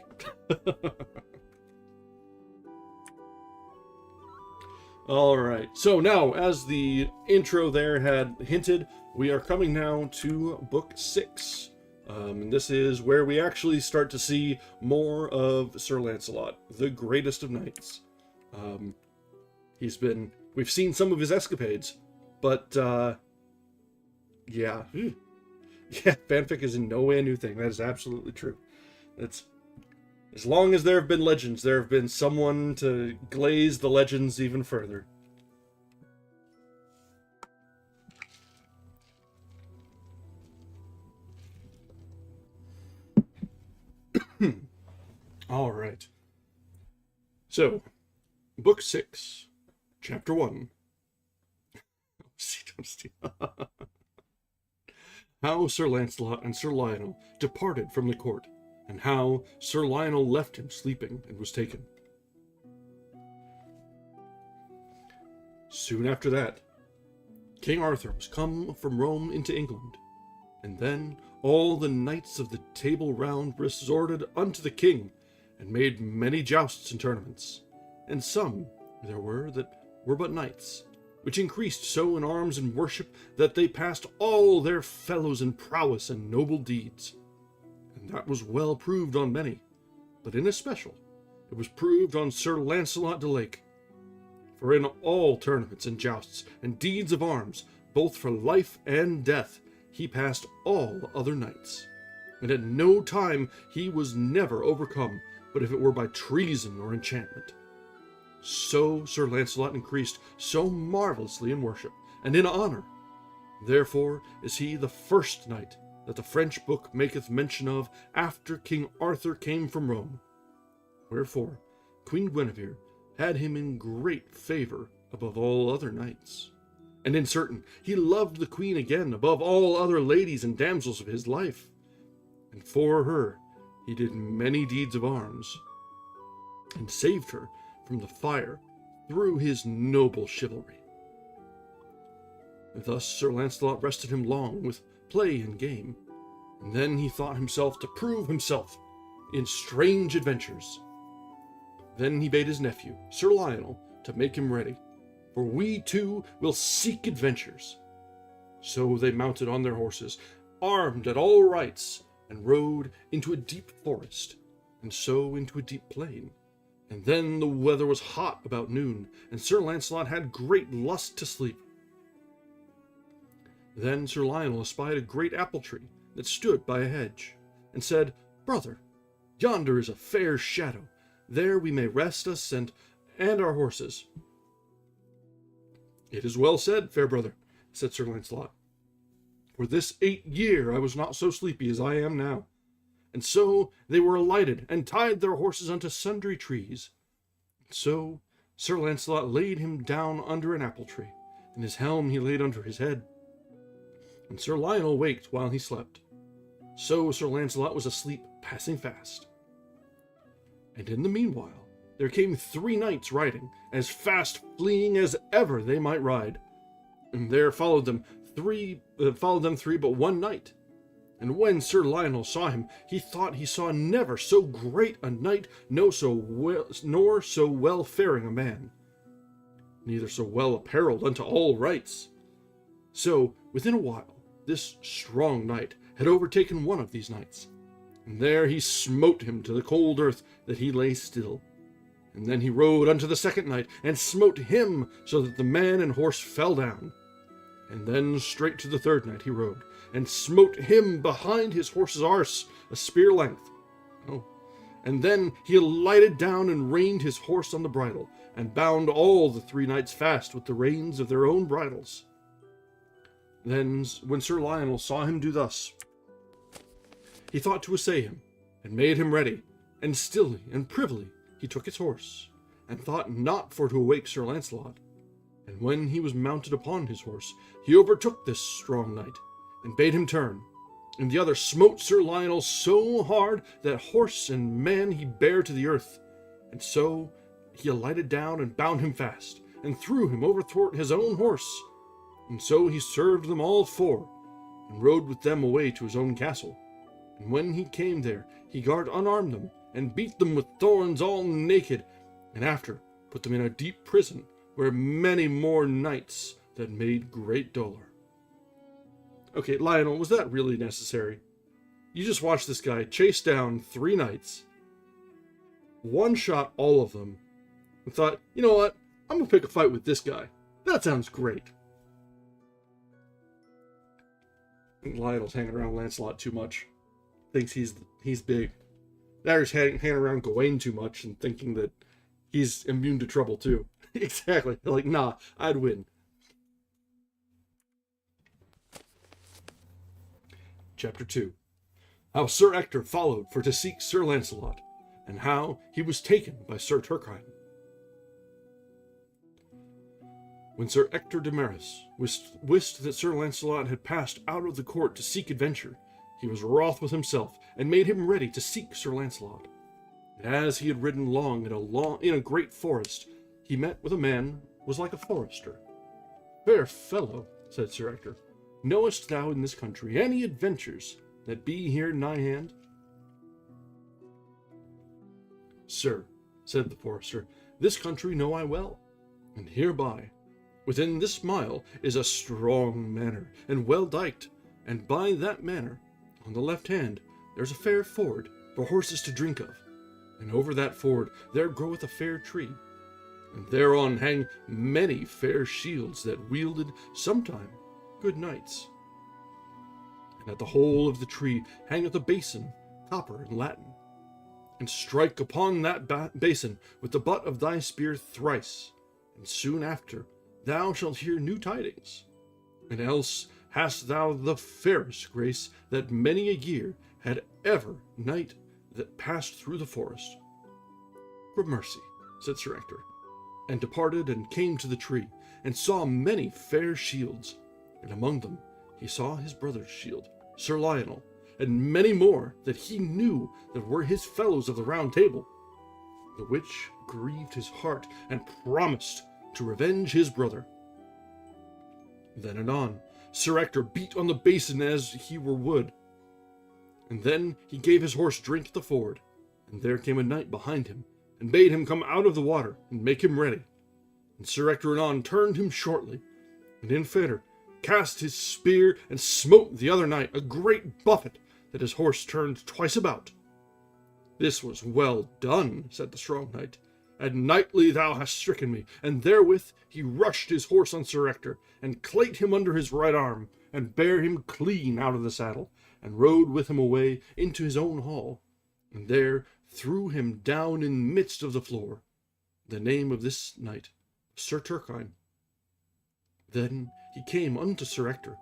Speaker 1: Alright, so now, as the intro there had hinted, we are coming now to Book 6. And this is where we actually start to see more of Sir Lancelot, the greatest of knights. We've seen some of his escapades, but, yeah. Yeah, fanfic is in no way a new thing. That is absolutely true. As long as there have been legends, there have been someone to glaze the legends even further. All right. So, Book 6, Chapter 1. How Sir Lancelot and Sir Lionel departed from the court, and how Sir Lionel left him sleeping and was taken. Soon after that, King Arthur was come from Rome into England, and then all the knights of the Table Round resorted unto the king, and made many jousts and tournaments. And some there were that were but knights, which increased so in arms and worship that they passed all their fellows in prowess and noble deeds. And that was well proved on many, but in especial it was proved on Sir Lancelot de Lake. For in all tournaments and jousts and deeds of arms, both for life and death, he passed all other knights, and at no time he was never overcome, but if it were by treason or enchantment. So Sir Lancelot increased so marvellously in worship and in honor. Therefore is he the first knight that the French book maketh mention of after King Arthur came from Rome. Wherefore Queen Guinevere had him in great favour above all other knights. And in certain he loved the queen again above all other ladies and damsels of his life. And for her he did many deeds of arms, and saved her from the fire through his noble chivalry. Thus Sir Lancelot rested him long with play and game, and then he thought himself to prove himself in strange adventures. Then he bade his nephew, Sir Lionel, to make him ready, for we too will seek adventures. So they mounted on their horses, armed at all rights, and rode into a deep forest, and so into a deep plain. And then the weather was hot about noon, and Sir Lancelot had great lust to sleep. Then Sir Lionel espied a great apple tree that stood by a hedge, and said, Brother, yonder is a fair shadow. There we may rest us and our horses. It is well said, fair brother, said Sir Lancelot. For this 8 year I was not so sleepy as I am now. And so they were alighted, and tied their horses unto sundry trees. So Sir Lancelot laid him down under an apple tree, and his helm he laid under his head. And Sir Lionel waked while he slept. So Sir Lancelot was asleep passing fast. And in the meanwhile there came 3 knights riding, as fast fleeing as ever they might ride. And there followed them three but one knight. And when Sir Lionel saw him, he thought he saw never so great a knight, nor so well faring a man, neither so well apparelled unto all rights. So within a while this strong knight had overtaken one of these knights, and there he smote him to the cold earth that he lay still. And then he rode unto the second knight, and smote him so that the man and horse fell down. And then straight to the third knight he rode, and smote him behind his horse's arse, a spear length. And then he alighted down and reined his horse on the bridle, and bound all the 3 knights fast with the reins of their own bridles. Then, when Sir Lionel saw him do thus, he thought to assay him, and made him ready, and stilly and privily he took his horse, and thought not for to awake Sir Lancelot. And when he was mounted upon his horse, he overtook this strong knight, and bade him turn. And the other smote Sir Lionel so hard that horse and man he bare to the earth. And so he alighted down and bound him fast, and threw him overthwart his own horse. And so he served them all 4, and rode with them away to his own castle. And when he came there, he guard unarmed them, and beat them with thorns all naked, and after put them in a deep prison, where many more knights that made great dolour. Okay, Lionel, was that really necessary? You just watched this guy chase down 3 knights, one-shot all of them, and thought, you know what, I'm gonna pick a fight with this guy. That sounds great. I think Lionel's hanging around Lancelot too much. Thinks he's big. Now he's hanging around Gawain too much and thinking that he's immune to trouble too. Exactly. Like, nah, I'd win. Chapter 2. How Sir Ector followed for to seek Sir Launcelot, and how he was taken by Sir Turquine. When Sir Ector de Maris wist that Sir Launcelot had passed out of the court to seek adventure, he was wroth with himself, and made him ready to seek Sir Launcelot. And as he had ridden long in a great forest, he met with a man was like a forester. Fair fellow, said Sir Ector, knowest thou in this country any adventures that be here nigh hand? Sir, said the forester, this country know I well, and hereby, within this mile, is a strong manor, and well diked, and by that manor, on the left hand, there's a fair ford for horses to drink of, and over that ford there groweth a fair tree, and thereon hang many fair shields that wielded sometime good knights. And at the hole of the tree hangeth a basin, copper and latin, and strike upon that basin with the butt of thy spear thrice, and soon after thou shalt hear new tidings, and else hast thou the fairest grace that many a year had ever knight that passed through the forest. Gramercy, said Sir Ector, and departed and came to the tree, and saw many fair shields, and among them he saw his brother's shield, Sir Lionel, and many more that he knew that were his fellows of the Round Table, the which grieved his heart, and promised to revenge his brother. Then anon Sir Ector beat on the basin as he were wood, and then he gave his horse drink at the ford, and there came a knight behind him, and bade him come out of the water, and make him ready. And Sir Ector anon turned him shortly, and in fader cast his spear, and smote the other knight a great buffet, that his horse turned twice about. This was well done, said the strong knight, and knightly thou hast stricken me. And therewith he rushed his horse on Sir Ector, and clate him under his right arm, and bare him clean out of the saddle, and rode with him away into his own hall, and there threw him down in midst of the floor. The name of this knight, Sir Turquine. Then he came unto Sir Ector,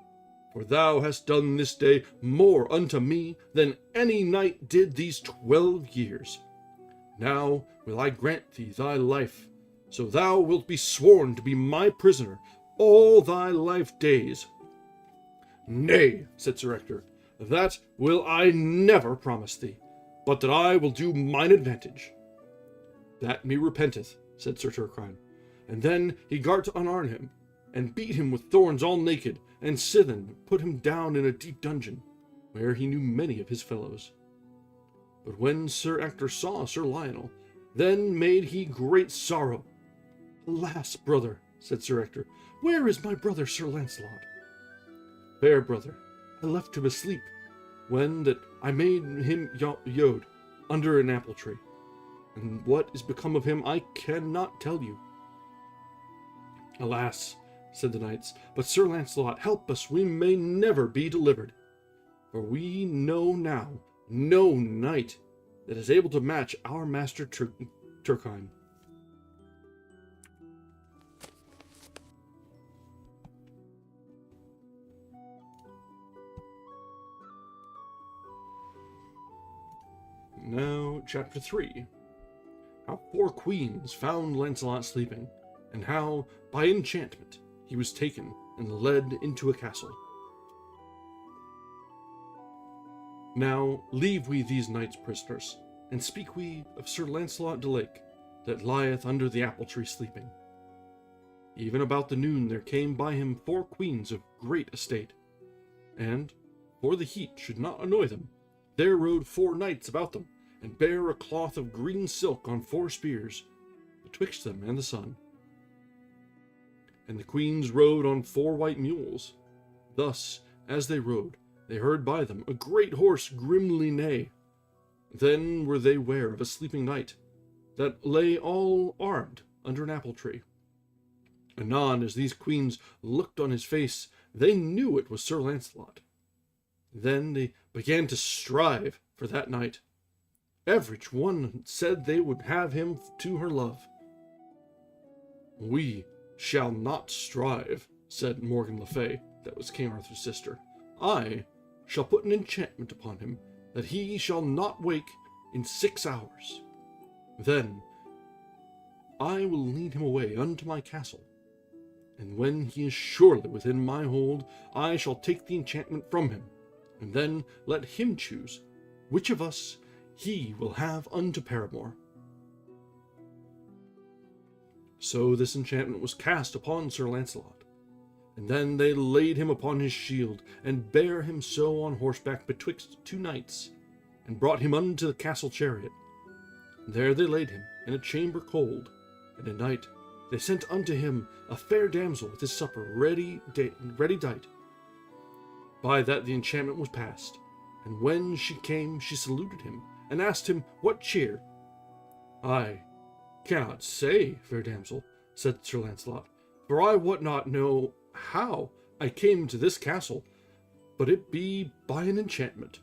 Speaker 1: for thou hast done this day more unto me than any knight did these 12 years. Now will I grant thee thy life, so thou wilt be sworn to be my prisoner all thy life days. Nay, said Sir Ector, that will I never promise thee, but that I will do mine advantage. That me repenteth, said Sir Turquine, and then he gart to unarm him, and beat him with thorns all naked, and sithen put him down in a deep dungeon, where he knew many of his fellows. But when Sir Ector saw Sir Lionel, then made he great sorrow. Alas, brother, said Sir Ector, where is my brother Sir Launcelot? Fair brother, I left him asleep, when that I made him yode under an apple tree, and what is become of him I cannot tell you. Alas, said the knights, but Sir Launcelot, help us, we may never be delivered. For we know now no knight that is able to match our master Turquine. Now, Chapter 3. How 4 queens found Launcelot sleeping, and how, by enchantment, he was taken and led into a castle. Now leave we these knights prisoners, and speak we of Sir Launcelot de Lake, that lieth under the apple tree sleeping. Even about the noon there came by him 4 queens of great estate, and, for the heat should not annoy them, there rode 4 knights about them, and bare a cloth of green silk on 4 spears, betwixt them and the sun. And the queens rode on 4 white mules. Thus, as they rode, they heard by them a great horse grimly neigh. Then were they ware of a sleeping knight, that lay all armed under an apple tree. Anon, as these queens looked on his face, they knew it was Sir Launcelot. Then they began to strive for that knight. Every one said they would have him to her love. We shall not strive, said Morgan le Fay, that was King Arthur's sister. I shall put an enchantment upon him, that he shall not wake in 6 hours. Then I will lead him away unto my castle, and when he is surely within my hold, I shall take the enchantment from him, and then let him choose which of us he will have unto paramour. So this enchantment was cast upon Sir Launcelot, and then they laid him upon his shield, and bare him so on horseback betwixt 2 knights, and brought him unto the castle chariot. There they laid him in a chamber cold, and at night they sent unto him a fair damsel with his supper ready dight. By that the enchantment was past, and when she came she saluted him, and asked him what cheer. I cannot say, fair damsel, said Sir Launcelot, for I would not know how I came to this castle, but it be by an enchantment.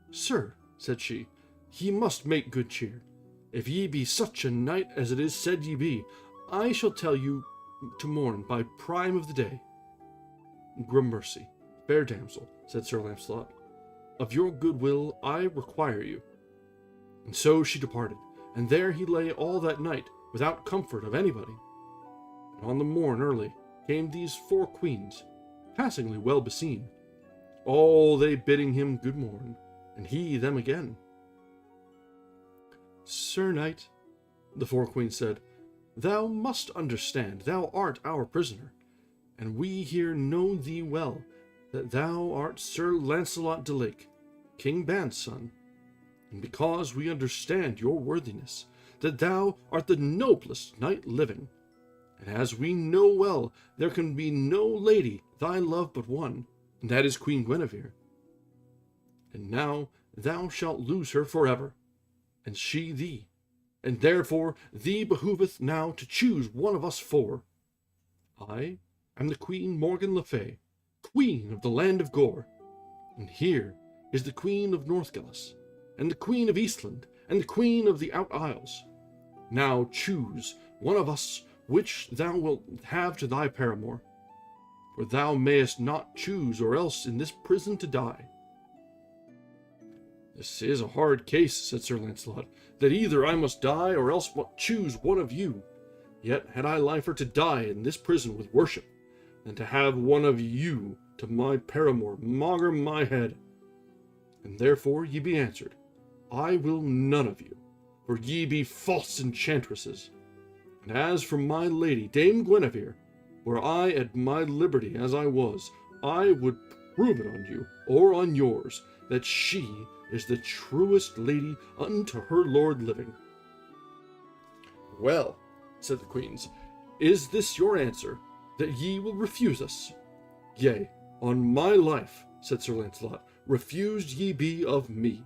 Speaker 1: Sir, said she, ye must make good cheer. If ye be such a knight as it is said ye be, I shall tell you to morn by prime of the day. Gramercy, fair damsel, said Sir Launcelot, of your good will I require you. And so she departed, and there he lay all that night without comfort of anybody. And on the morn early came these 4 queens, passingly well beseen, all they bidding him good morn, and he them again. Sir knight, the 4 queens said, thou must understand thou art our prisoner, and we here know thee well, that thou art Sir Launcelot de Lake, King Ban's son, and because we understand your worthiness, that thou art the noblest knight living, and as we know well there can be no lady thy love but one, and that is Queen Guinevere. And now thou shalt lose her forever, and she thee, and therefore thee behoveth now to choose one of us 4. I am the Queen Morgan le Fay, Queen of the land of Gore, and here is the Queen of Northgillis, and the Queen of Eastland, and the Queen of the Out Isles. Now choose one of us which thou wilt have to thy paramour, for thou mayest not choose, or else in this prison to die. This is a hard case, said Sir Launcelot, that either I must die, or else choose one of you. Yet had I liefer to die in this prison with worship, than to have one of you to my paramour maugre my head. And therefore ye be answered, I will none of you, for ye be false enchantresses. And as for my lady, Dame Guinevere, were I at my liberty as I was, I would prove it on you, or on yours, that she is the truest lady unto her lord living. Well, said the queens, is this your answer, that ye will refuse us? Yea, on my life, said Sir Launcelot, refused ye be of me.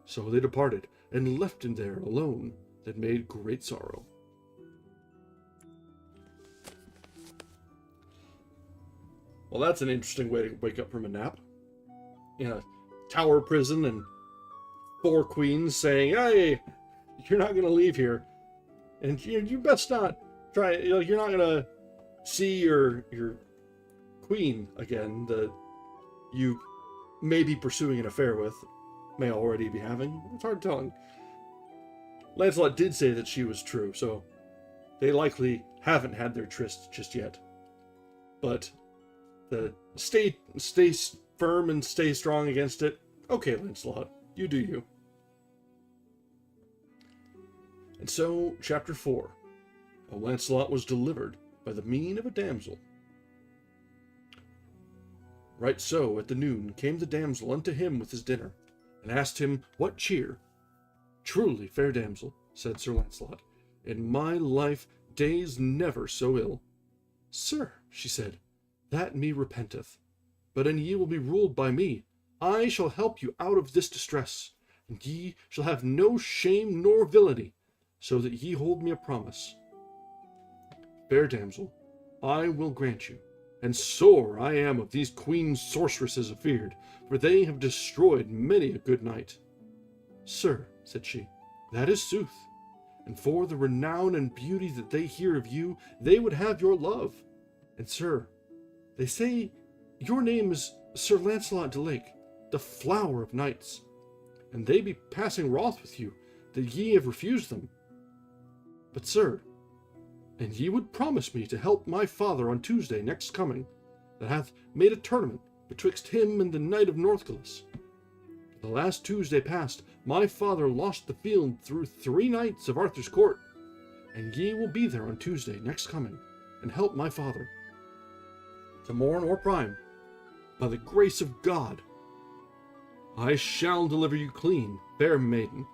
Speaker 1: So they departed, and left him there alone, that made great sorrow. Well, that's an interesting way to wake up from a nap. In a tower prison, and 4 queens saying, hey, you're not going to leave here. And you best not try, you're not going to see your queen again that you may be pursuing an affair with, may already be having. It's hard telling. Lancelot did say that she was true, so they likely haven't had their tryst just yet. But the stay firm and stay strong against it. Okay, Lancelot, you do you. And so, chapter 4. How Lancelot was delivered by the mean of a damsel. Right so, at the noon, came the damsel unto him with his dinner, and asked him what cheer. Truly, fair damsel, said Sir Launcelot, in my life days never so ill. Sir, she said, that me repenteth. But an ye will be ruled by me, I shall help you out of this distress, and ye shall have no shame nor villainy, so that ye hold me a promise. Fair damsel, I will grant you, and sore I am of these queen sorceresses afeard, for they have destroyed many a good knight. Sir, said she, that is sooth, and for the renown and beauty that they hear of you, they would have your love. And sir, they say your name is Sir Launcelot de Lake, the flower of knights, and they be passing wroth with you, that ye have refused them. But sir, and ye would promise me to help my father on Tuesday next coming, that hath made a tournament betwixt him and the Knight of Northgalis. The last Tuesday past, my father lost the field through 3 knights of Arthur's court, and ye will be there on Tuesday next coming, and help my father. To morn or prime, by the grace of God, I shall deliver you clean, fair maiden,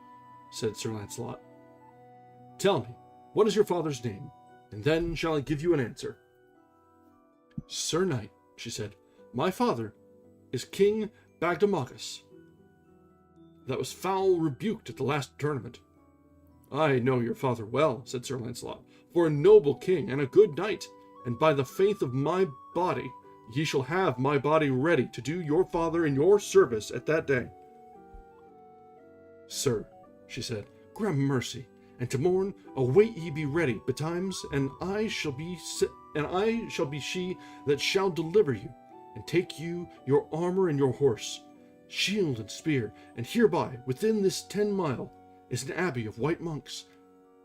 Speaker 1: said Sir Launcelot. Tell me, what is your father's name, and then shall I give you an answer. Sir Knight, she said, my father is King Bagdemagus, that was foul rebuked at the last tournament. I know your father well, said Sir Launcelot, for a noble king and a good knight, and by the faith of my body, ye shall have my body ready to do your father in your service at that day. Sir, she said, gramercy, and to morn await ye be ready betimes, and I shall be she that shall deliver you, and take you your armor and your horse, shield and spear, and hereby, within this 10 mile, is an abbey of white monks.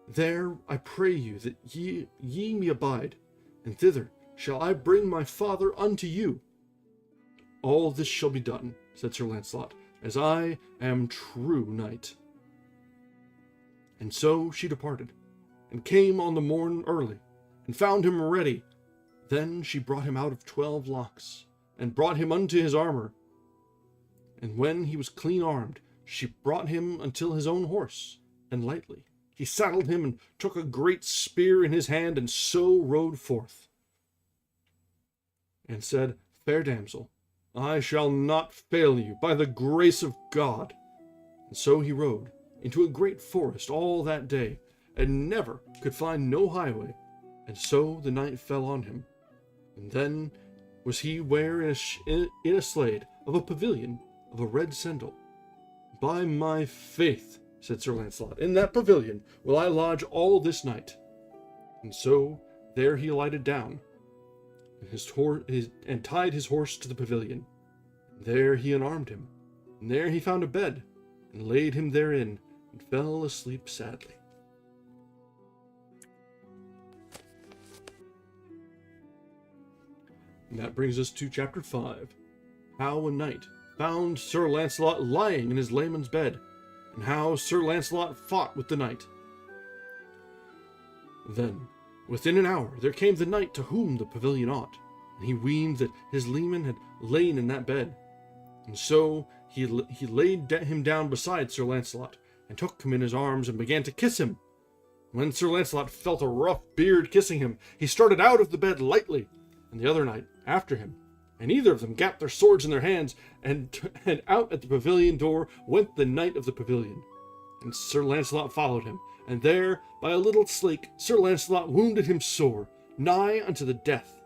Speaker 1: There I pray you that ye me abide, and thither shall I bring my father unto you. All this shall be done, said Sir Launcelot, as I am true knight. And so she departed, and came on the morn early, and found him ready. Then she brought him out of 12 locks, and brought him unto his armor. And when he was clean armed, she brought him until his own horse, and lightly he saddled him, and took a great spear in his hand, and so rode forth. And said, Fair damsel, I shall not fail you, by the grace of God. And so he rode into a great forest all that day, and never could find no highway, and so the night fell on him. And then was he ware in a slade of a pavilion of a red sendal. By my faith, said Sir Launcelot, in that pavilion will I lodge all this night. And so there he alighted down, and tied his horse to the pavilion. And there he unarmed him, and there he found a bed, and laid him therein, and fell asleep sadly. And that brings us to chapter 5, How a Knight found Sir Launcelot lying in his layman's bed, and how Sir Launcelot fought with the knight. Then, within an hour, there came the knight to whom the pavilion ought, and he weened that his leman had lain in that bed. And so he laid him down beside Sir Launcelot, and took him in his arms, and began to kiss him. When Sir Launcelot felt a rough beard kissing him, he started out of the bed lightly, and the other knight after him. And either of them gat their swords in their hands, and out at the pavilion door went the knight of the pavilion. And Sir Launcelot followed him, and there, by a little slake, Sir Launcelot wounded him sore, nigh unto the death.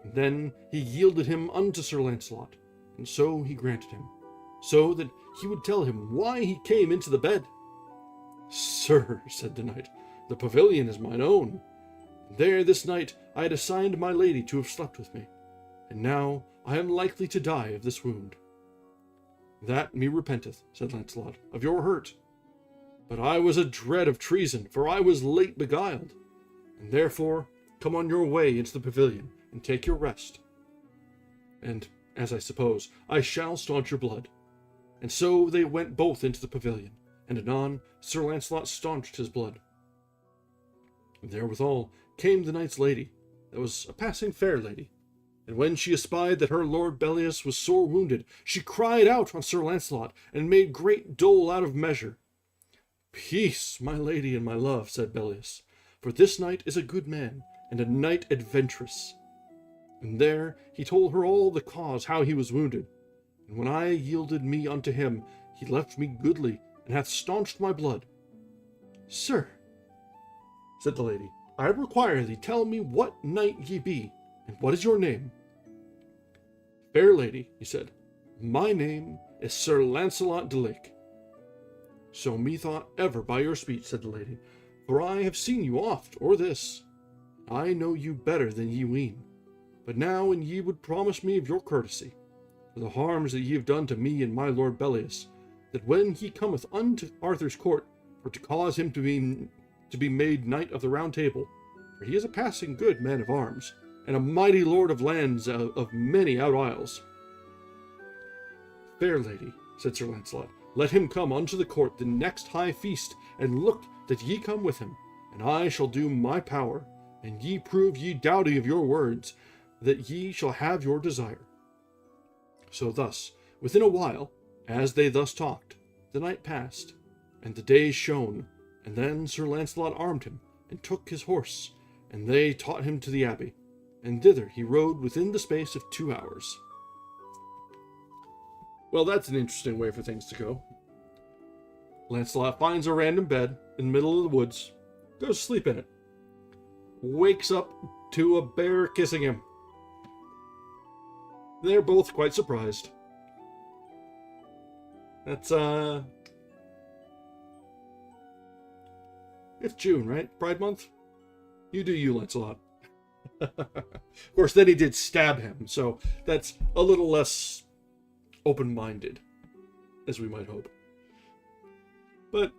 Speaker 1: And then he yielded him unto Sir Launcelot, and so he granted him, so that he would tell him why he came into the bed. Sir, said the knight, the pavilion is mine own. There this night I had assigned my lady to have slept with me, and now I am likely to die of this wound. That me repenteth, said Launcelot, of your hurt. But I was a dread of treason, for I was late beguiled. And therefore come on your way into the pavilion, and take your rest. And, as I suppose, I shall staunch your blood. And so they went both into the pavilion, and anon Sir Launcelot staunched his blood. And therewithal came the knight's lady, that was a passing fair lady. And when she espied that her lord Bellius was sore wounded, she cried out on Sir Launcelot, and made great dole out of measure. Peace, my lady and my love, said Bellius, for this knight is a good man, and a knight adventurous. And there he told her all the cause how he was wounded. And when I yielded me unto him, he left me goodly, and hath staunched my blood. Sir, said the lady, I require thee tell me what knight ye be, and what is your name? Fair lady, he said, my name is Sir Launcelot de Lake. So methought ever by your speech, said the lady, for I have seen you oft, or this. I know you better than ye ween. But now and ye would promise me of your courtesy, for the harms that ye have done to me and my lord Bellius, that when he cometh unto Arthur's court, for to cause him to be made knight of the Round Table, for he is a passing good man of arms, and a mighty lord of lands of many out isles. Fair lady, said Sir Launcelot, let him come unto the court the next high feast, and look that ye come with him, and I shall do my power, and ye prove ye doughty of your words, that ye shall have your desire. So thus, within a while, as they thus talked, the night passed, and the day shone, and then Sir Launcelot armed him, and took his horse, and they taught him to the abbey, and thither he rode within the space of 2 hours. Well, that's an interesting way for things to go. Lancelot finds a random bed in the middle of the woods, goes to sleep in it, wakes up to a bear kissing him. They're both quite surprised. That's, it's June, right? Pride Month? You do you, Lancelot. Of course, then he did stab him, so that's a little less open-minded, as we might hope. But,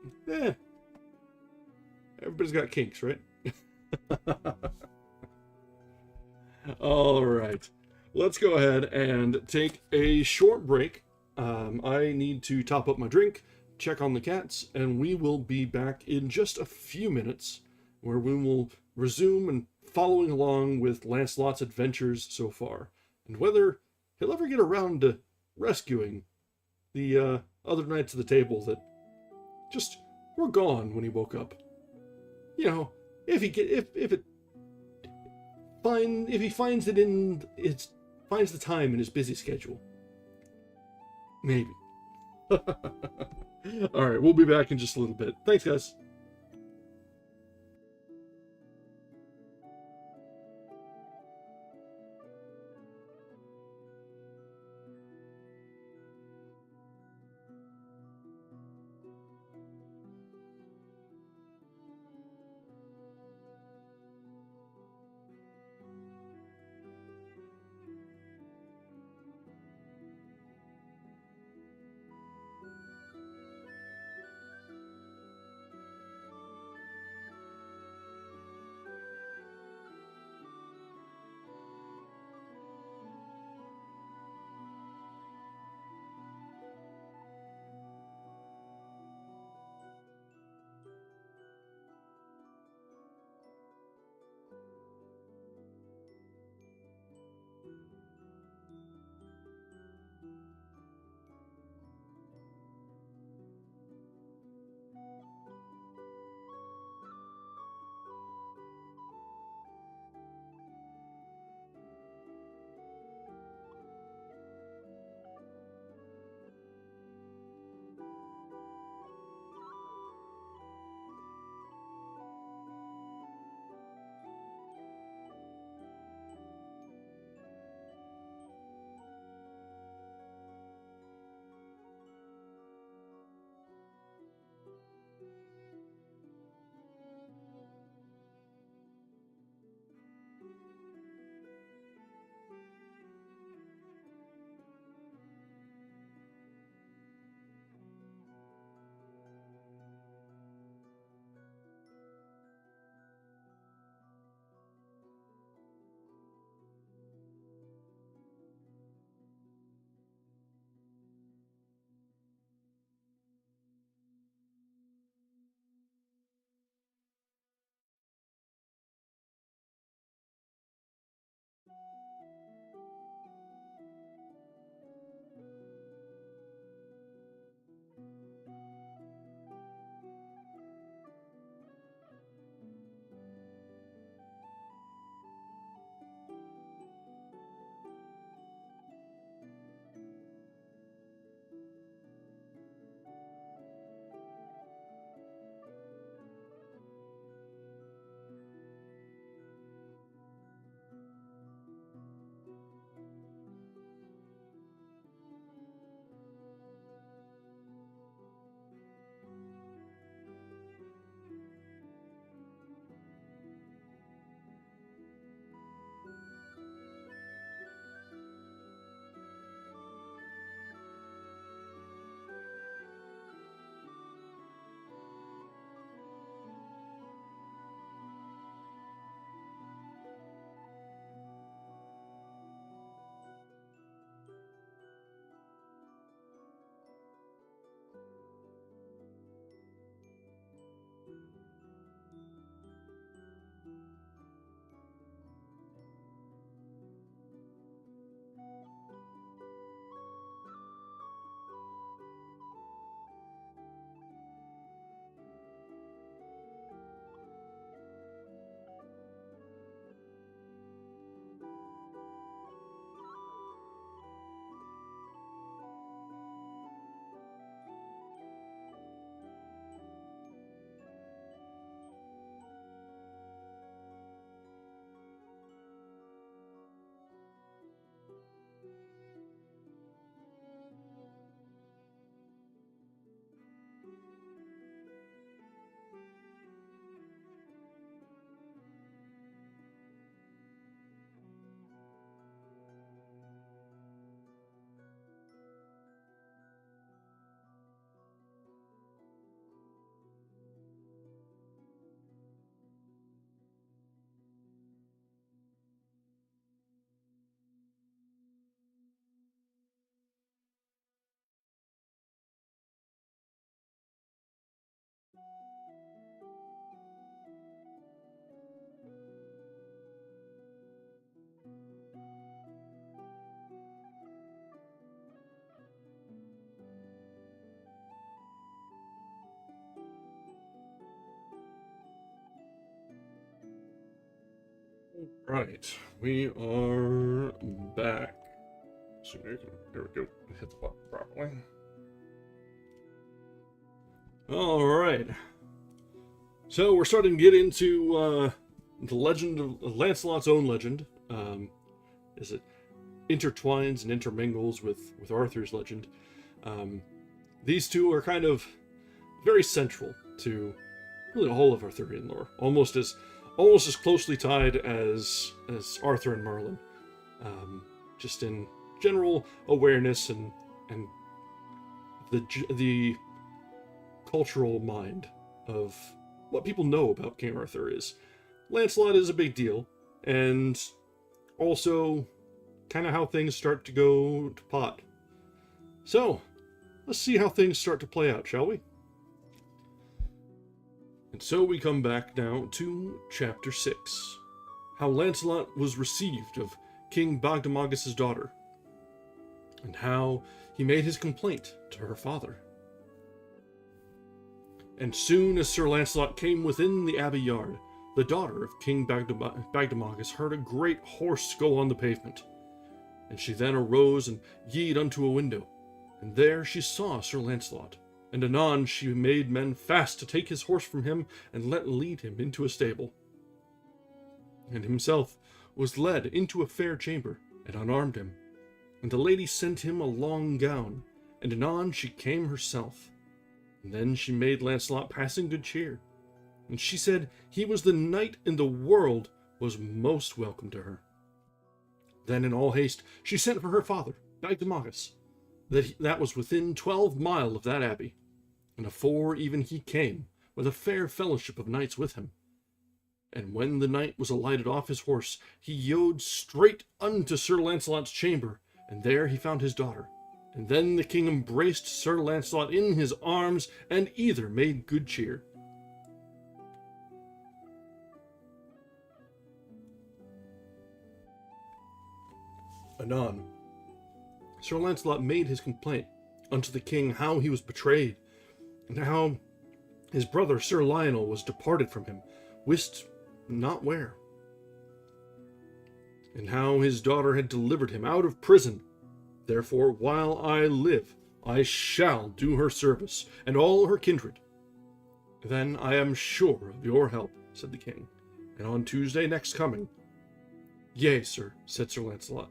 Speaker 1: everybody's got kinks, right? All right. Let's go ahead and take a short break. I need to top up my drink, check on the cats, and we will be back in just a few minutes, where we will resume and following along with Lancelot's adventures so far, and whether he'll ever get around to rescuing the other knights of the table that just were gone when he woke up. You know, if he finds the time in his busy schedule. Maybe. Alright, we'll be back in just a little bit. Thanks, guys. Right, we are back. So there we go. Hit the button properly. All right. So we're starting to get into the legend of Lancelot's own legend. As it intertwines and intermingles with Arthur's legend. These two are kind of very central to really the whole of Arthurian lore, almost as closely tied as Arthur and Merlin, just in general awareness and the cultural mind of what people know about King Arthur is. Lancelot is a big deal, and also kind of how things start to go to pot. So, let's see how things start to play out, shall we? And so we come back now to Chapter 6. How Lancelot was received of King Bagdemagus' daughter, and how he made his complaint to her father. And soon as Sir Lancelot came within the abbey yard, the daughter of King Bagdemagus heard a great horse go on the pavement. And she then arose and yede unto a window, and there she saw Sir Lancelot. And anon she made men fast to take his horse from him, and let lead him into a stable. And himself was led into a fair chamber, and unarmed him. And the lady sent him a long gown, and anon she came herself. And then she made Lancelot passing good cheer. And she said he was the knight in the world was most welcome to her. Then in all haste she sent for her father, Bagdemagus, that was within 12 mile of that abbey, and afore even he came, with a fair fellowship of knights with him. And when the knight was alighted off his horse, he yode straight unto Sir Lancelot's chamber, and there he found his daughter. And then the king embraced Sir Lancelot in his arms, and either made good cheer. Anon, Sir Lancelot made his complaint unto the king how he was betrayed, and how his brother Sir Lionel was departed from him, wist not where, and how his daughter had delivered him out of prison. Therefore, while I live, I shall do her service, and all her kindred. Then I am sure of your help, said the king, and on Tuesday next coming. Yea, sir, said Sir Lancelot,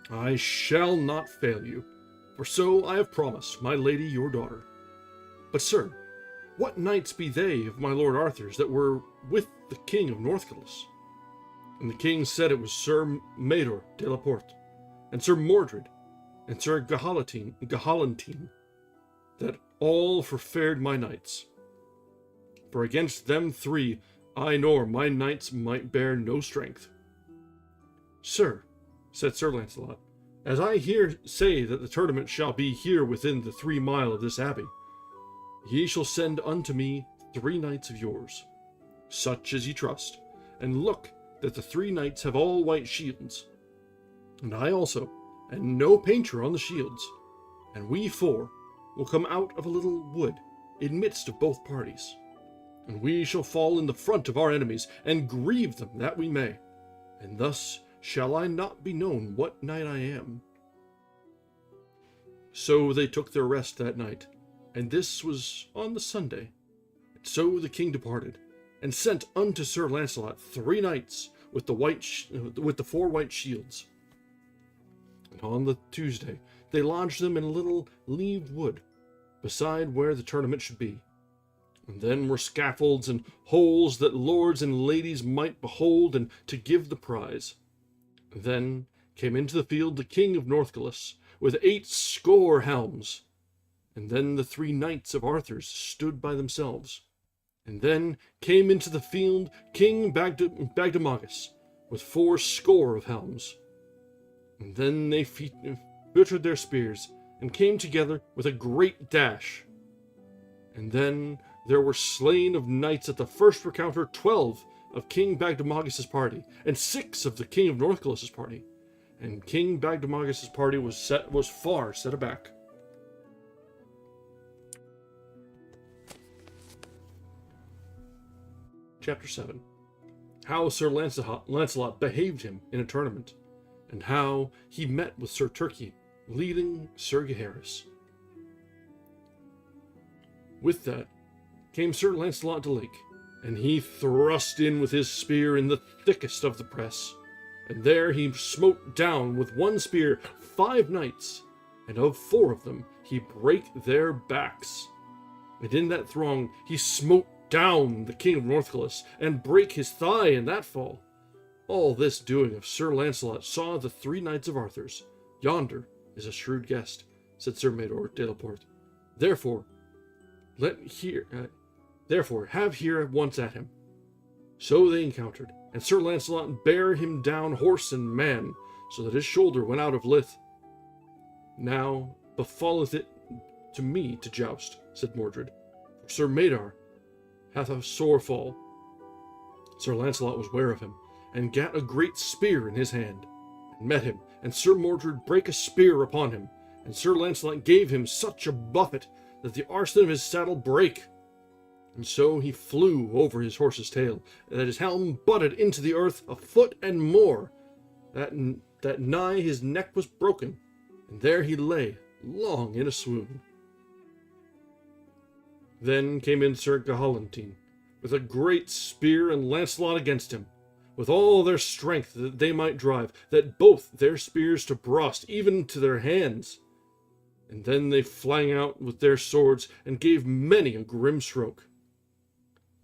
Speaker 1: I shall not fail you, for so I have promised my lady your daughter. But, sir, what knights be they of my lord Arthur's that were with the king of Northgalis? And the king said it was Sir Mador de la Porte, and Sir Mordred, and Sir Gahalantine, that all forfared my knights. For against them three I nor my knights might bear no strength. Sir, said Sir Lancelot, as I hear say that the tournament shall be here within the 3 mile of this abbey, ye shall send unto me 3 knights of yours, such as ye trust, and look that the 3 knights have all white shields, and I also, and no painter on the shields, and we 4 will come out of a little wood in midst of both parties, and we shall fall in the front of our enemies, and grieve them that we may, and thus shall I not be known what knight I am. So they took their rest that night, and this was on the Sunday. And so the king departed, and sent unto Sir Lancelot 3 knights with the 4 white shields. And on the Tuesday they lodged them in a little leaved wood, beside where the tournament should be. And then were scaffolds and holes that lords and ladies might behold, and to give the prize. Then came into the field the king of Northgalis, with 80 helms. And then the 3 knights of Arthur's stood by themselves. And then came into the field King Bagdemagus, with 80 helms. And then they fitted their spears, and came together with a great dash. And then there were slain of knights at the first rencounter 12 of King Bagdemagus' party, and 6 of the King of Northgalis' party, and King Bagdemagus' party was far set aback. Chapter 7. how Sir Lancelot behaved him in a tournament, and how he met with Sir Turkey, leading Sir Gaheris. With that came Sir Lancelot du Lake, and he thrust in with his spear in the thickest of the press, and there he smote down with one spear 5 knights, and of 4 of them he brake their backs. And in that throng he smote down the King of Northclus, and brake his thigh in that fall. All this doing of Sir Lancelot saw the 3 knights of Arthur's. Yonder is a shrewd guest, said Sir Mador de la Porte. Therefore have here at once at him. So they encountered, and Sir Lancelot bare him down horse and man, so that his shoulder went out of lith. Now befalleth it to me to joust, said Mordred, for Sir Mador hath a sore fall. Sir Lancelot was ware of him, and gat a great spear in his hand, and met him, and Sir Mordred brake a spear upon him, and Sir Lancelot gave him such a buffet that the arson of his saddle brake. And so he flew over his horse's tail, and that his helm butted into the earth a foot and more, that nigh his neck was broken, and there he lay long in a swoon. Then came in Sir Gahalantine, with a great spear, and Lancelot against him, with all their strength that they might drive, that both their spears to brast, even to their hands. And then they flang out with their swords, and gave many a grim stroke.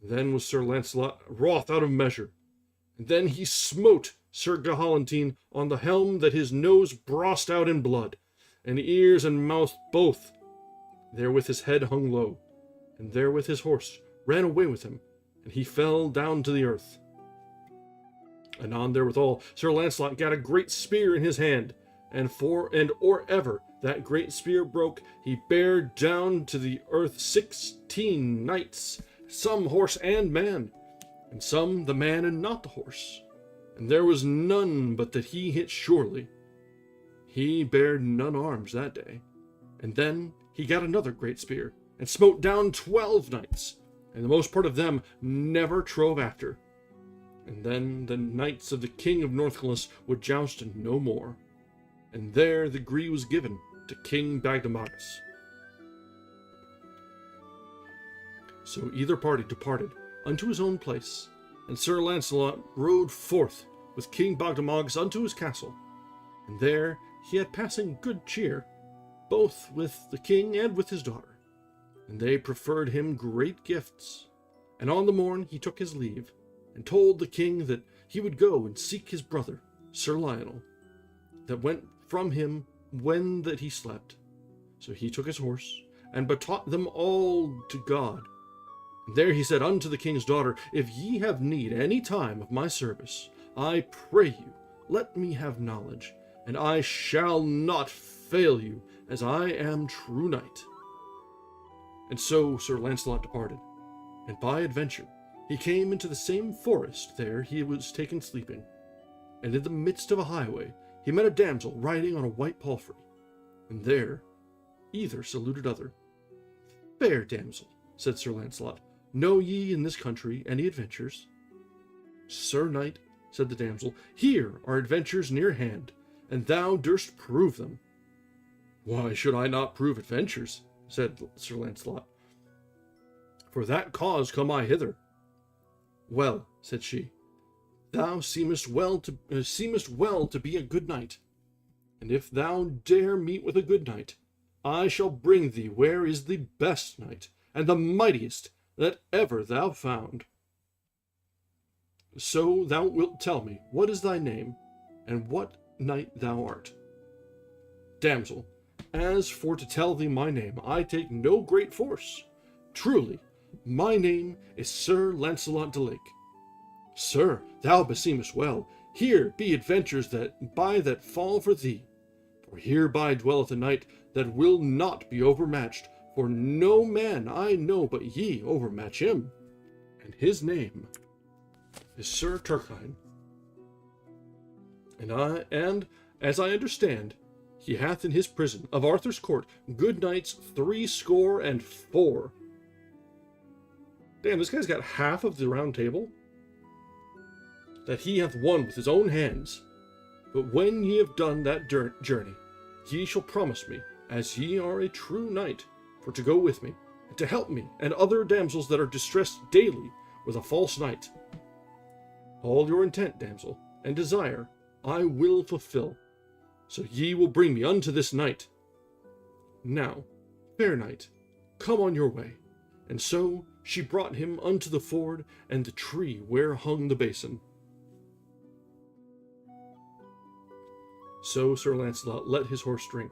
Speaker 1: Then was Sir Lancelot wroth out of measure, and then he smote Sir Gahalantine on the helm, that his nose brast out in blood, and ears and mouth both. Therewith his head hung low, and therewith his horse ran away with him, and he fell down to the earth. Anon therewithal Sir Lancelot gat a great spear in his hand, and or ever that great spear broke, he bare down to the earth 16 knights, some horse and man, and some the man and not the horse, and there was none but that he hit surely. He bare none arms that day. And then he got another great spear, and smote down 12 knights, and the most part of them never trove after. And then the knights of the King of Northclus would joust no more, and there the gree was given to King Bagdemagus. So either party departed unto his own place, and Sir Lancelot rode forth with King Bagdemagus unto his castle, and there he had passing good cheer, both with the king and with his daughter, and they preferred him great gifts. And on the morn he took his leave, and told the king that he would go and seek his brother, Sir Lionel, that went from him when that he slept. So he took his horse, and betaught them all to God. And there he said unto the king's daughter, If ye have need any time of my service, I pray you, let me have knowledge, and I shall not fail you, as I am true knight. And so Sir Lancelot departed, and by adventure he came into the same forest there he was taken sleeping. And in the midst of a highway he met a damsel riding on a white palfrey, and there either saluted other. Fair damsel, said Sir Lancelot, know ye in this country any adventures? Sir knight, said the damsel, here are adventures near hand, and thou durst prove them. Why should I not prove adventures? Said Sir Lancelot. For that cause come I hither. Well, said she, thou seemest well to be a good knight, and if thou dare meet with a good knight, I shall bring thee where is the best knight, and the mightiest that ever thou found. So thou wilt tell me what is thy name, and what knight thou art. Damsel, as for to tell thee my name, I take no great force. Truly, my name is Sir Lancelot du Lake. Sir, thou beseemest well. Here be adventures that fall for thee. For hereby dwelleth a knight that will not be overmatched, for no man I know but ye overmatch him. And his name is Sir Turquine. And as I understand, he hath in his prison of Arthur's court good knights 64. Damn, this guy's got half of the round table. that he hath won with his own hands. But when ye have done that journey, ye shall promise me, as ye are a true knight, for to go with me, and to help me and other damsels that are distressed daily with a false knight. All your intent, damsel, and desire I will fulfill, so ye will bring me unto this knight. Now, fair knight, come on your way. And so she brought him unto the ford and the tree where hung the basin. So Sir Launcelot let his horse drink,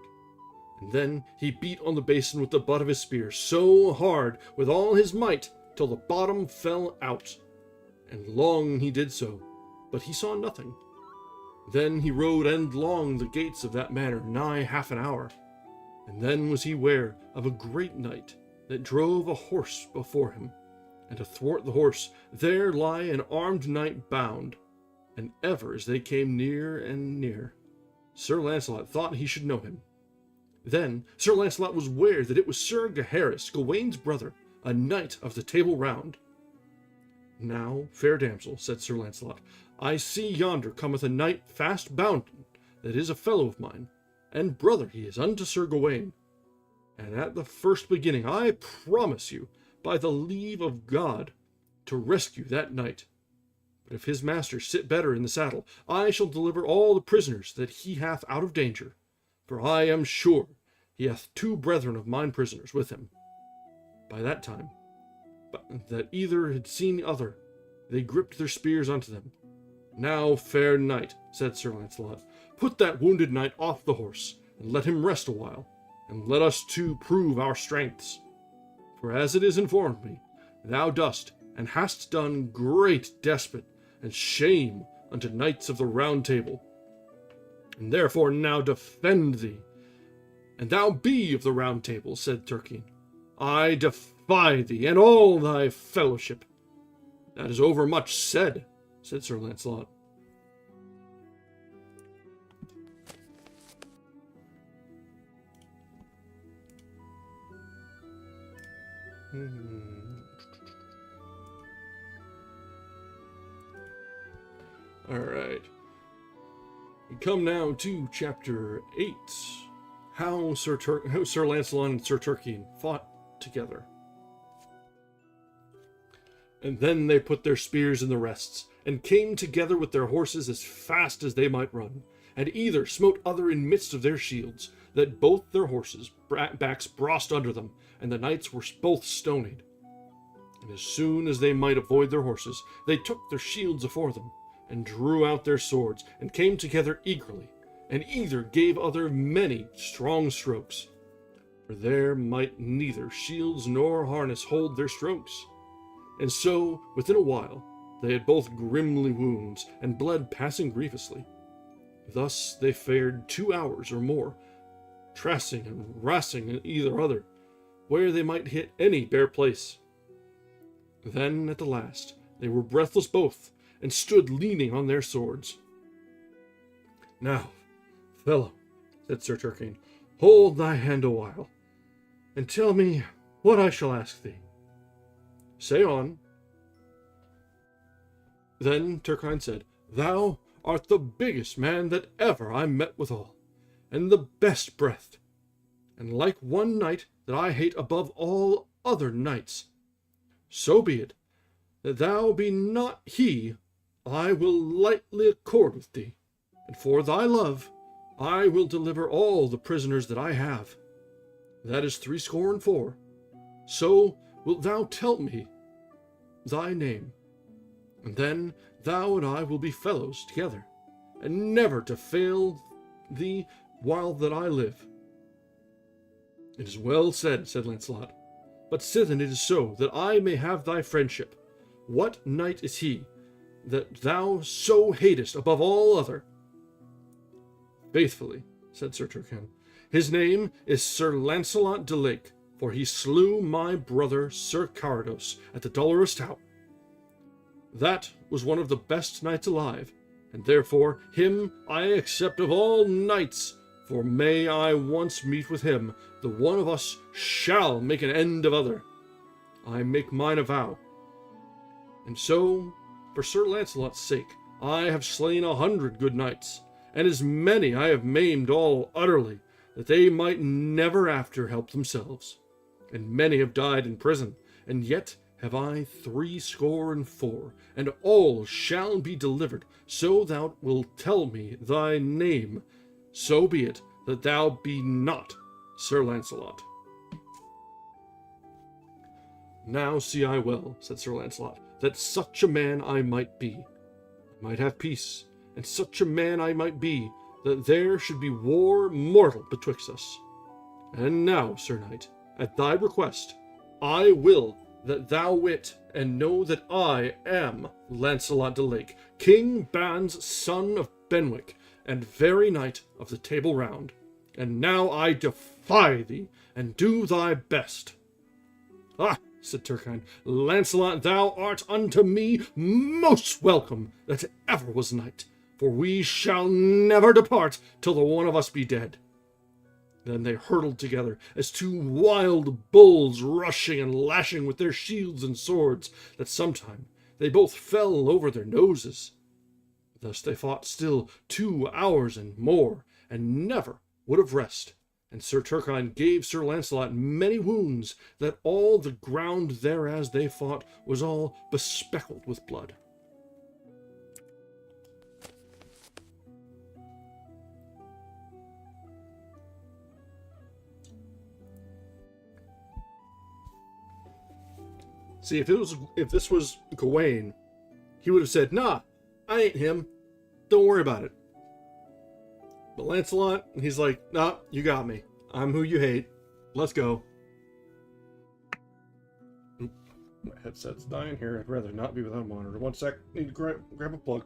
Speaker 1: and then he beat on the basin with the butt of his spear so hard with all his might till the bottom fell out. And long he did so, but he saw nothing. Then he rode endlong the gates of that manor nigh half an hour, and then was he ware of a great knight that drove a horse before him, and athwart the horse there lie an armed knight bound, and ever as they came near and near, Sir Launcelot thought he should know him. Then Sir Launcelot was ware that it was Sir Gaheris, Gawaine's brother, a knight of the Table Round. Now, fair damsel, said Sir Launcelot, I see yonder cometh a knight fast bounden, that is a fellow of mine, and brother he is unto Sir Gawaine. And at the first beginning I promise you, by the leave of God, to rescue that knight. But if his master sit better in the saddle, I shall deliver all the prisoners that he hath out of danger, for I am sure he hath 2 brethren of mine prisoners with him. By that time, that either had seen the other, they gripped their spears unto them. Now, fair knight, said Sir Launcelot, put that wounded knight off the horse, and let him rest a while, and let us two prove our strengths. For as it is informed me, thou dost, and hast done great despite and shame unto knights of the Round Table. And therefore now defend thee. And thou be of the Round Table, said Turquine. I defy thee and all thy fellowship. That is overmuch said, said Sir Launcelot. Alright. We come now to chapter 8. How Sir Lancelot and Sir Turquine fought together. And then they put their spears in the rests, and came together with their horses as fast as they might run, and either smote other in midst of their shields, that both their horses' backs brast under them, and the knights were both stonied. And as soon as they might avoid their horses, they took their shields afore them, and drew out their swords, and came together eagerly, and either gave other many strong strokes. For there might neither shields nor harness hold their strokes. And so, within a while, they had both grimly wounds, and bled passing grievously. Thus they fared 2 hours or more, trassing and rassing either other, where they might hit any bare place. Then, at the last, they were breathless both, and stood leaning on their swords. Now, fellow, said Sir Turquine, hold thy hand a while, and tell me what I shall ask thee. Say on. Then Turquine said, Thou art the biggest man that ever I met withal, and the best breathed, and like one knight that I hate above all other knights. So be it, that thou be not he, I will lightly accord with thee, and for thy love I will deliver all the prisoners that I have. That is 64. So wilt thou tell me thy name, and then thou and I will be fellows together, and never to fail thee while that I live. It is well said, said Launcelot, but sithen it is so, that I may have thy friendship, what knight is he that thou so hatest above all other? Faithfully, said Sir Turquine, his name is Sir Launcelot de Lake, for he slew my brother Sir Carados at the Dolorous Tower. That was one of the best knights alive, and therefore him I accept of all knights, for may I once meet with him, the one of us shall make an end of other. I make mine a vow. And so, for Sir Launcelot's sake, I have slain 100 good knights, and as many I have maimed all utterly, that they might never after help themselves. And many have died in prison, and yet have I 64, and all shall be delivered, so thou wilt tell me thy name. So be it, that thou be not Sir Launcelot. Now see I well, said Sir Launcelot, that such a man I might be. I might have peace, and such a man I might be, that there should be war mortal betwixt us. And now, Sir Knight, at thy request, I will that thou wit and know that I am Launcelot de Lake, King Ban's son of Benwick, and very knight of the Table Round. And now I defy thee, and do thy best. Ah, said Turquine, Launcelot, thou art unto me most welcome that ever was knight, for we shall never depart till the one of us be dead. Then they hurtled together, as two wild bulls rushing and lashing with their shields and swords, that sometime they both fell over their noses. Thus they fought still 2 hours and more, and never would have rest. And Sir Turquine gave Sir Launcelot many wounds, that all the ground thereas they fought was all bespeckled with blood. See, if this was Gawain, he would have said, "Nah, I ain't him. Don't worry about it." But Lancelot, he's like, "Nah, you got me. I'm who you hate. Let's go." Oop, my headset's dying here. I'd rather not be without a monitor. One sec. Need to grab a plug.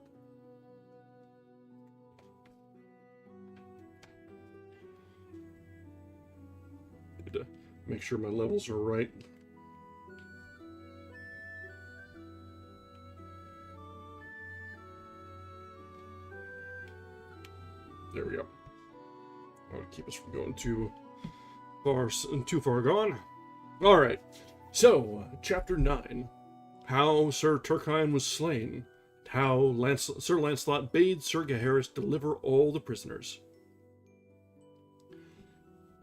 Speaker 1: Need to make sure my levels are right. There we go. I want to keep us from going too far gone. All right. So, chapter 9: How Sir Turquine was slain, and how Sir Launcelot bade Sir Gaheris deliver all the prisoners.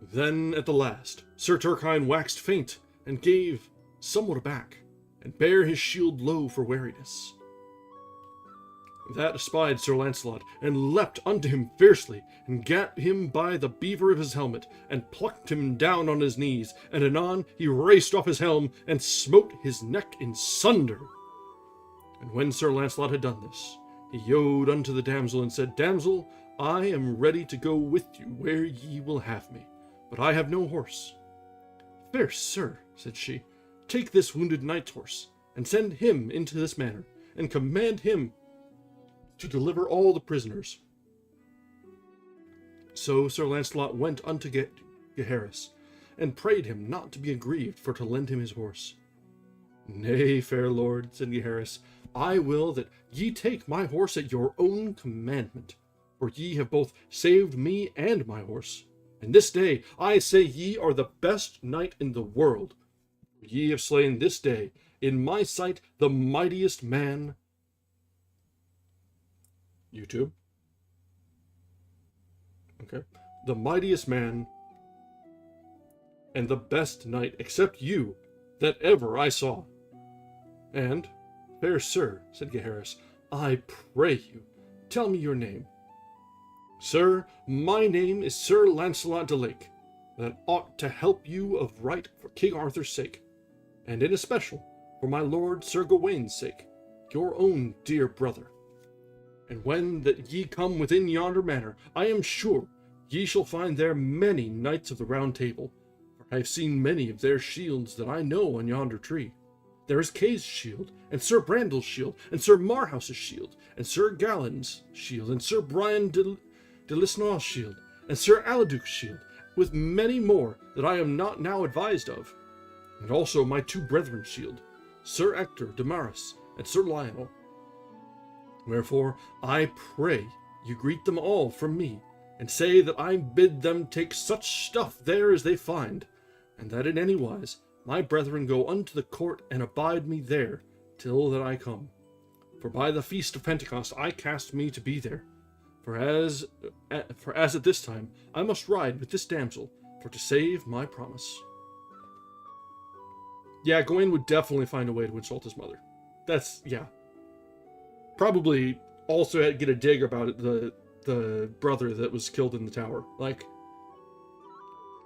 Speaker 1: Then at the last, Sir Turquine waxed faint, and gave somewhat aback, and bare his shield low for weariness. That espied Sir Launcelot, and leapt unto him fiercely, and gat him by the beaver of his helmet, and plucked him down on his knees, and anon he raced off his helm, and smote his neck in sunder. And when Sir Launcelot had done this, he yode unto the damsel, and said, "Damsel, I am ready to go with you where ye will have me, but I have no horse." "Fair sir," said she, "take this wounded knight's horse, and send him into this manor, and command him to deliver all the prisoners." So Sir Launcelot went unto Gaheris, and prayed him not to be aggrieved for to lend him his horse. "Nay, fair lord," said Gaheris, "I will that ye take my horse at your own commandment, for ye have both saved me and my horse. And this day I say ye are the best knight in the world, for ye have slain this day, in my sight, the mightiest man." YouTube. Okay. "The mightiest man and the best knight, except you, that ever I saw. And, fair sir," said Gaheris, "I pray you, tell me your name." "Sir, my name is Sir Launcelot de Lake, that ought to help you of right for King Arthur's sake, and in especial for my lord Sir Gawain's sake, your own dear brother. And when that ye come within yonder manor, I am sure ye shall find there many knights of the Round Table, for I have seen many of their shields that I know on yonder tree. There is Kay's shield, and Sir Brandel's shield, and Sir Marhaus's shield, and Sir Galen's shield, and Sir Brian de Lisnaw's shield, and Sir Aladuc's shield, with many more that I am not now advised of, and also my two brethren's shield, Sir Ector de Maris, and Sir Lionel. Wherefore, I pray you greet them all from me, and say that I bid them take such stuff there as they find, and that in any wise my brethren go unto the court and abide me there till that I come. For by the feast of Pentecost I cast me to be there. For as at this time I must ride with this damsel, for to save my promise. Yeah, Gawain would definitely find a way to insult his mother. That's, yeah. Probably also get a dig about it, the brother that was killed in the tower. Like,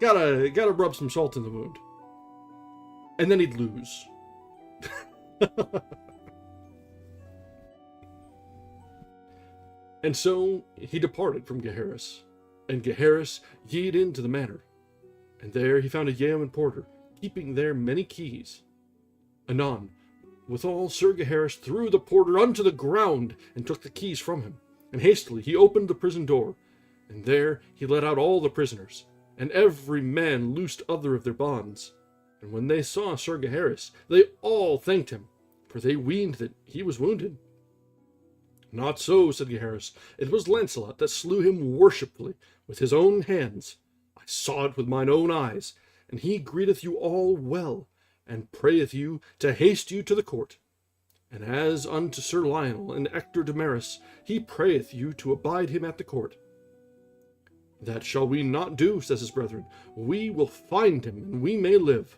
Speaker 1: gotta rub some salt in the wound. And then he'd lose. And so he departed from Gaheris, and Gaheris yede into the manor, and there he found a yeoman porter, keeping there many keys. Anon, withal Sir Gaheris threw the porter unto the ground, and took the keys from him, and hastily he opened the prison door, and there he let out all the prisoners, and every man loosed other of their bonds. And when they saw Sir Gaheris, they all thanked him, for they weened that he was wounded. Not so, said Gaheris, it was Lancelot that slew him worshipfully with his own hands. I saw it with mine own eyes, and he greeteth you all well, and prayeth you to haste you to the court. And as unto Sir Lionel and Ector de Maris, he prayeth you to abide him at the court. That shall we not do, says his brethren. We will find him, and we may live.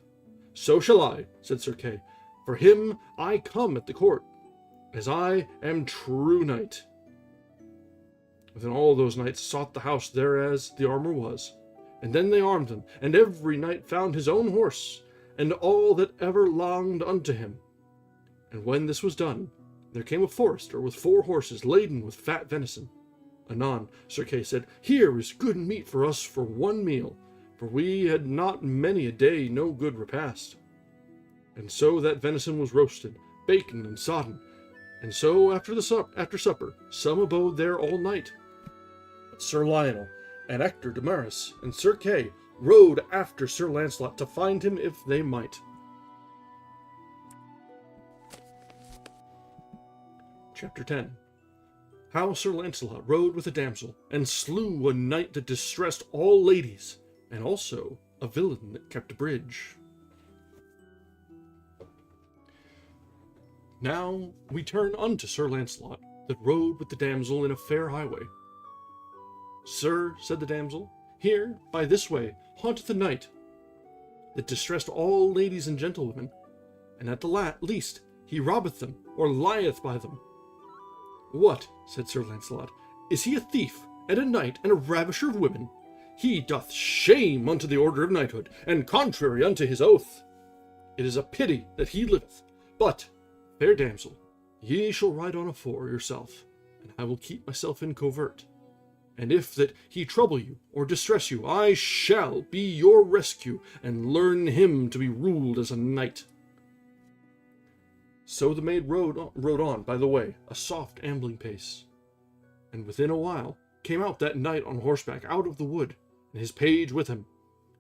Speaker 1: So shall I, said Sir Kay. For him I come at the court, as I am true knight. Then all those knights sought the house thereas the armor was, and then they armed them, and every knight found his own horse, and all that ever longed unto him. And when this was done, there came a forester with 4 horses laden with fat venison. Anon, Sir Kay said, Here is good meat for us for one meal, for we had not many a day no good repast. And so that venison was roasted, baconed, and sodden. And so after supper, some abode there all night. But Sir Lionel, and Ector de Maris, and Sir Kay rode after Sir Lancelot to find him if they might. Chapter 10. How Sir Lancelot rode with a damsel, and slew a knight that distressed all ladies, and also a villain that kept a bridge. Now we turn unto Sir Lancelot, that rode with the damsel in a fair highway. Sir, said the damsel, here, by this way, haunteth a knight, that distressed all ladies and gentlewomen, and at the least he robbeth them, or lieth by them. What, said Sir Lancelot, is he a thief, and a knight, and a ravisher of women? He doth shame unto the order of knighthood, and contrary unto his oath. It is a pity that he liveth, but, fair damsel, ye shall ride on afore yourself, and I will keep myself in covert. And if that he trouble you, or distress you, I shall be your rescue, and learn him to be ruled as a knight. So the maid rode on by the way, a soft ambling pace. And within a while came out that knight on horseback out of the wood, and his page with him.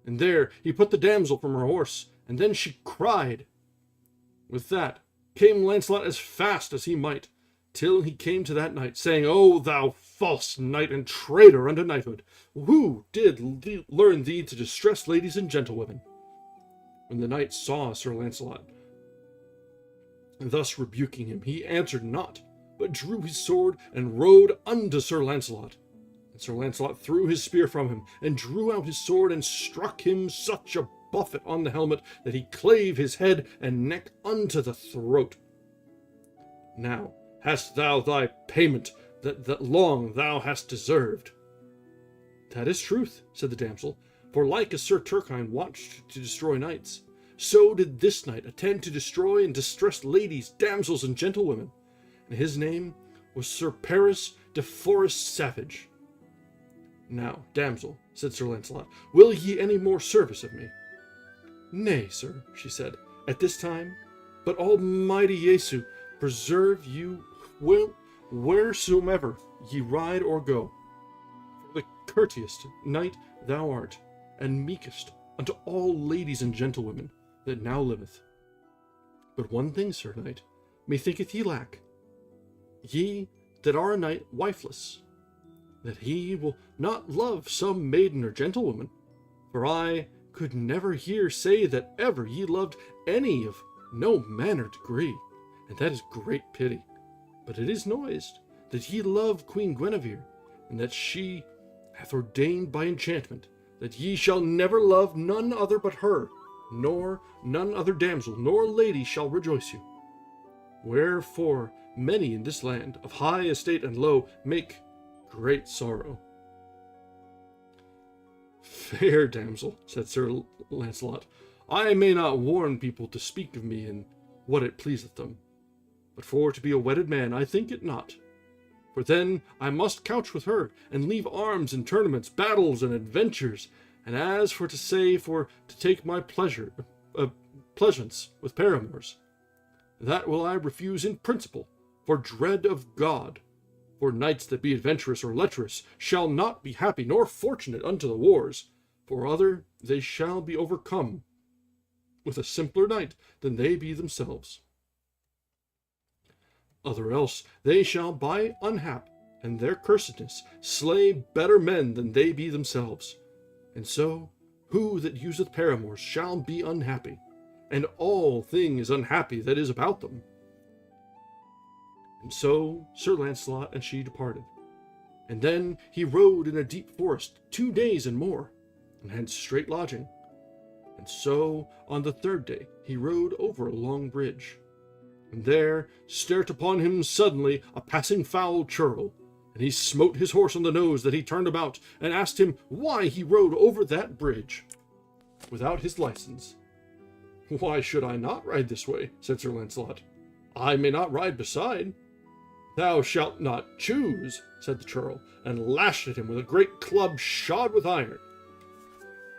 Speaker 1: And there he put the damsel from her horse, and then she cried. With that came Lancelot as fast as he might, till he came to that knight, saying, O thou false knight and traitor unto knighthood, who did learn thee to distress ladies and gentlewomen? When the knight saw Sir Lancelot thus rebuking him, he answered not, but drew his sword and rode unto Sir Lancelot. And Sir Lancelot threw his spear from him, and drew out his sword, and struck him such a buffet on the helmet that he clave his head and neck unto the throat. Now hast thou thy payment that long thou hast deserved. That is truth, said the damsel, for like as Sir Turquine watched to destroy knights, so did this knight attend to destroy and distress ladies, damsels, and gentlewomen, and his name was Sir Paris de Forest Savage. Now, damsel, said Sir Lancelot, will ye any more service of me? Nay, sir, she said, at this time, but Almighty Jesu preserve you wheresoever ye ride or go. For the courteous knight thou art, and meekest unto all ladies and gentlewomen that now liveth. But one thing, sir knight, methinketh ye lack. Ye that are a knight wifeless, that he will not love some maiden or gentlewoman, for I could never hear say that ever ye loved any of no manner degree, and that is great pity. But it is noised that ye love Queen Guinevere, and that she hath ordained by enchantment that ye shall never love none other but her, nor none other damsel nor lady shall rejoice you. Wherefore many in this land, of high estate and low, make great sorrow. Fair damsel, said Sir Launcelot, I may not warn people to speak of me in what it pleaseth them, but for to be a wedded man I think it not. For then I must couch with her, and leave arms and tournaments, battles and adventures, and as for to say for to take my pleasance with paramours, that will I refuse in principle, for dread of God. For knights that be adventurous or lecherous shall not be happy nor fortunate unto the wars, for other they shall be overcome with a simpler knight than they be themselves. Other else they shall by unhap and their cursedness slay better men than they be themselves. And so, who that useth paramours shall be unhappy, and all thing is unhappy that is about them. And so Sir Launcelot and she departed. And then he rode in a deep forest 2 days and more, and had straight lodging. And so on the 3rd day he rode over a long bridge. And there stert upon him suddenly a passing foul churl, and he smote his horse on the nose that he turned about, and asked him why he rode over that bridge without his license. Why should I not ride this way? Said Sir Launcelot. I may not ride beside. Thou shalt not choose, said the churl, and lashed at him with a great club shod with iron.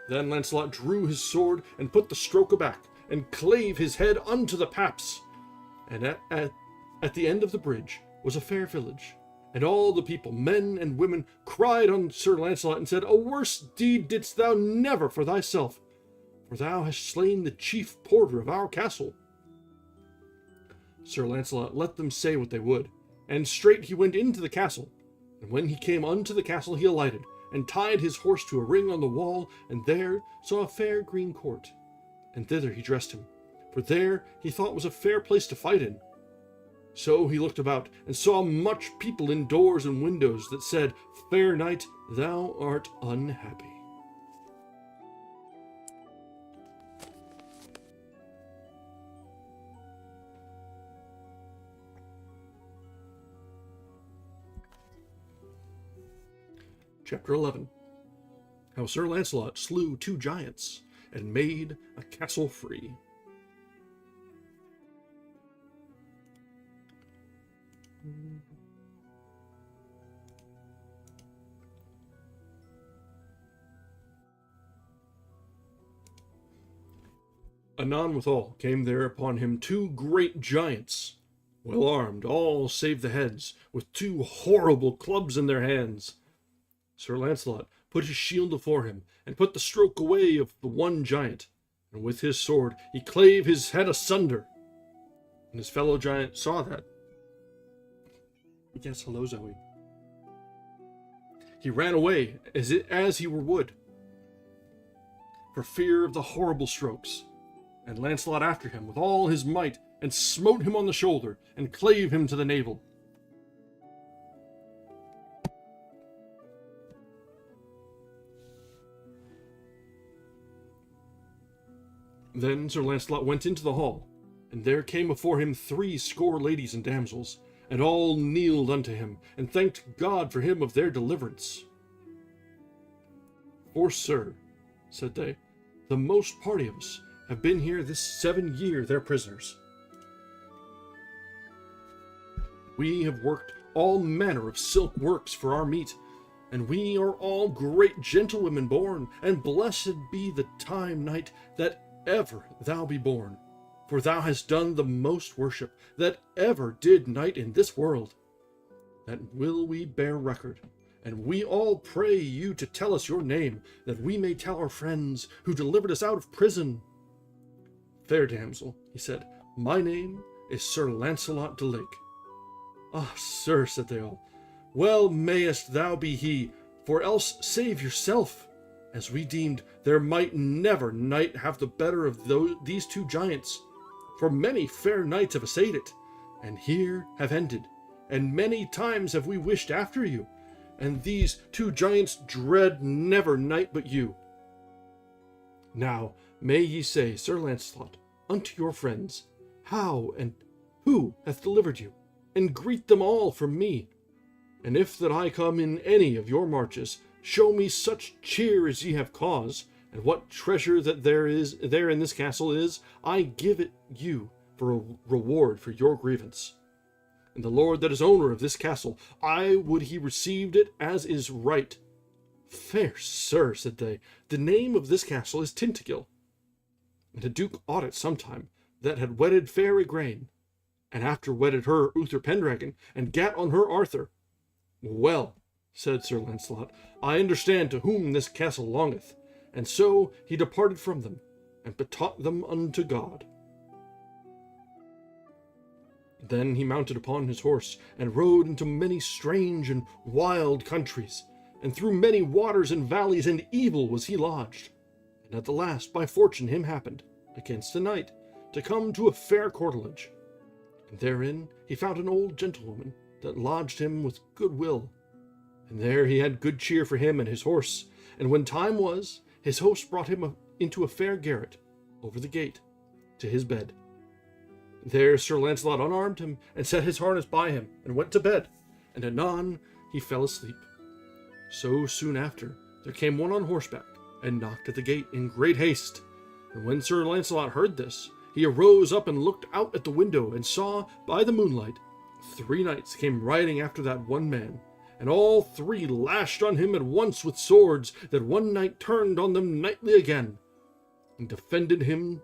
Speaker 1: Then Launcelot drew his sword, and put the stroke aback, and clave his head unto the paps. And at the end of the bridge was a fair village, and all the people, men and women, cried on Sir Launcelot, and said, A worse deed didst thou never for thyself, for thou hast slain the chief porter of our castle. Sir Launcelot let them say what they would, and straight he went into the castle. And when he came unto the castle, he alighted, and tied his horse to a ring on the wall, and there saw a fair green court. And thither he dressed him, for there he thought was a fair place to fight in. So he looked about, and saw much people in doors and windows that said, Fair knight, thou art unhappy. Chapter 11. How Sir Launcelot slew 2 giants, and made a castle free. Anon withal came there upon him 2 great giants, well armed, all save the heads, with 2 horrible clubs in their hands. Sir Launcelot put his shield afore him, and put the stroke away of the one giant, and with his sword he clave his head asunder. And his fellow giant saw that. Yes, hello, Zoe. He ran away as he were wood, for fear of the horrible strokes. And Launcelot after him with all his might, and smote him on the shoulder, and clave him to the navel. Then Sir Launcelot went into the hall, and there came before him 70 ladies and damsels, and all kneeled unto him, and thanked God for him of their deliverance. For, sir, said they, the most party of us have been here this 7 year their prisoners. We have worked all manner of silk works for our meat, and we are all great gentlewomen born, and blessed be the time, knight, that ever thou be born, for thou hast done the most worship that ever did knight in this world. That will we bear record, and we all pray you to tell us your name, that we may tell our friends who delivered us out of prison. Fair damsel, he said, my name is Sir Launcelot de Lake. Ah, sir, said they all, well mayest thou be he, for else save yourself, as we deemed there might never knight have the better of these 2 giants, for many fair knights have essayed it, and here have ended, and many times have we wished after you, and these two giants dread never knight but you. Now may ye say, Sir Launcelot, unto your friends, how and who hath delivered you, and greet them all from me. And if that I come in any of your marches, show me such cheer as ye have cause, and what treasure that there in this castle is, I give it you for a reward for your grievance. And the lord that is owner of this castle, I would he received it as is right. Fair sir, said they, the name of this castle is Tintagil, and a duke ought it sometime, that had wedded fair Igraine, and after wedded her Uther Pendragon, and gat on her Arthur. Well, said Sir Launcelot, I understand to whom this castle longeth, and so he departed from them, and betaught them unto God. Then he mounted upon his horse, and rode into many strange and wild countries, and through many waters and valleys, and evil was he lodged. And at the last, by fortune, him happened, against a night, to come to a fair courtelage. And therein he found an old gentlewoman, that lodged him with good will. And there he had good cheer for him and his horse. And when time was, his host brought him into a fair garret, over the gate, to his bed. There Sir Launcelot unarmed him, and set his harness by him, and went to bed, and anon he fell asleep. So soon after there came one on horseback, and knocked at the gate in great haste. And when Sir Launcelot heard this, he arose up and looked out at the window, and saw, by the moonlight, 3 knights came riding after that one man, and all 3 lashed on him at once with swords, that one knight turned on them knightly again, and defended him.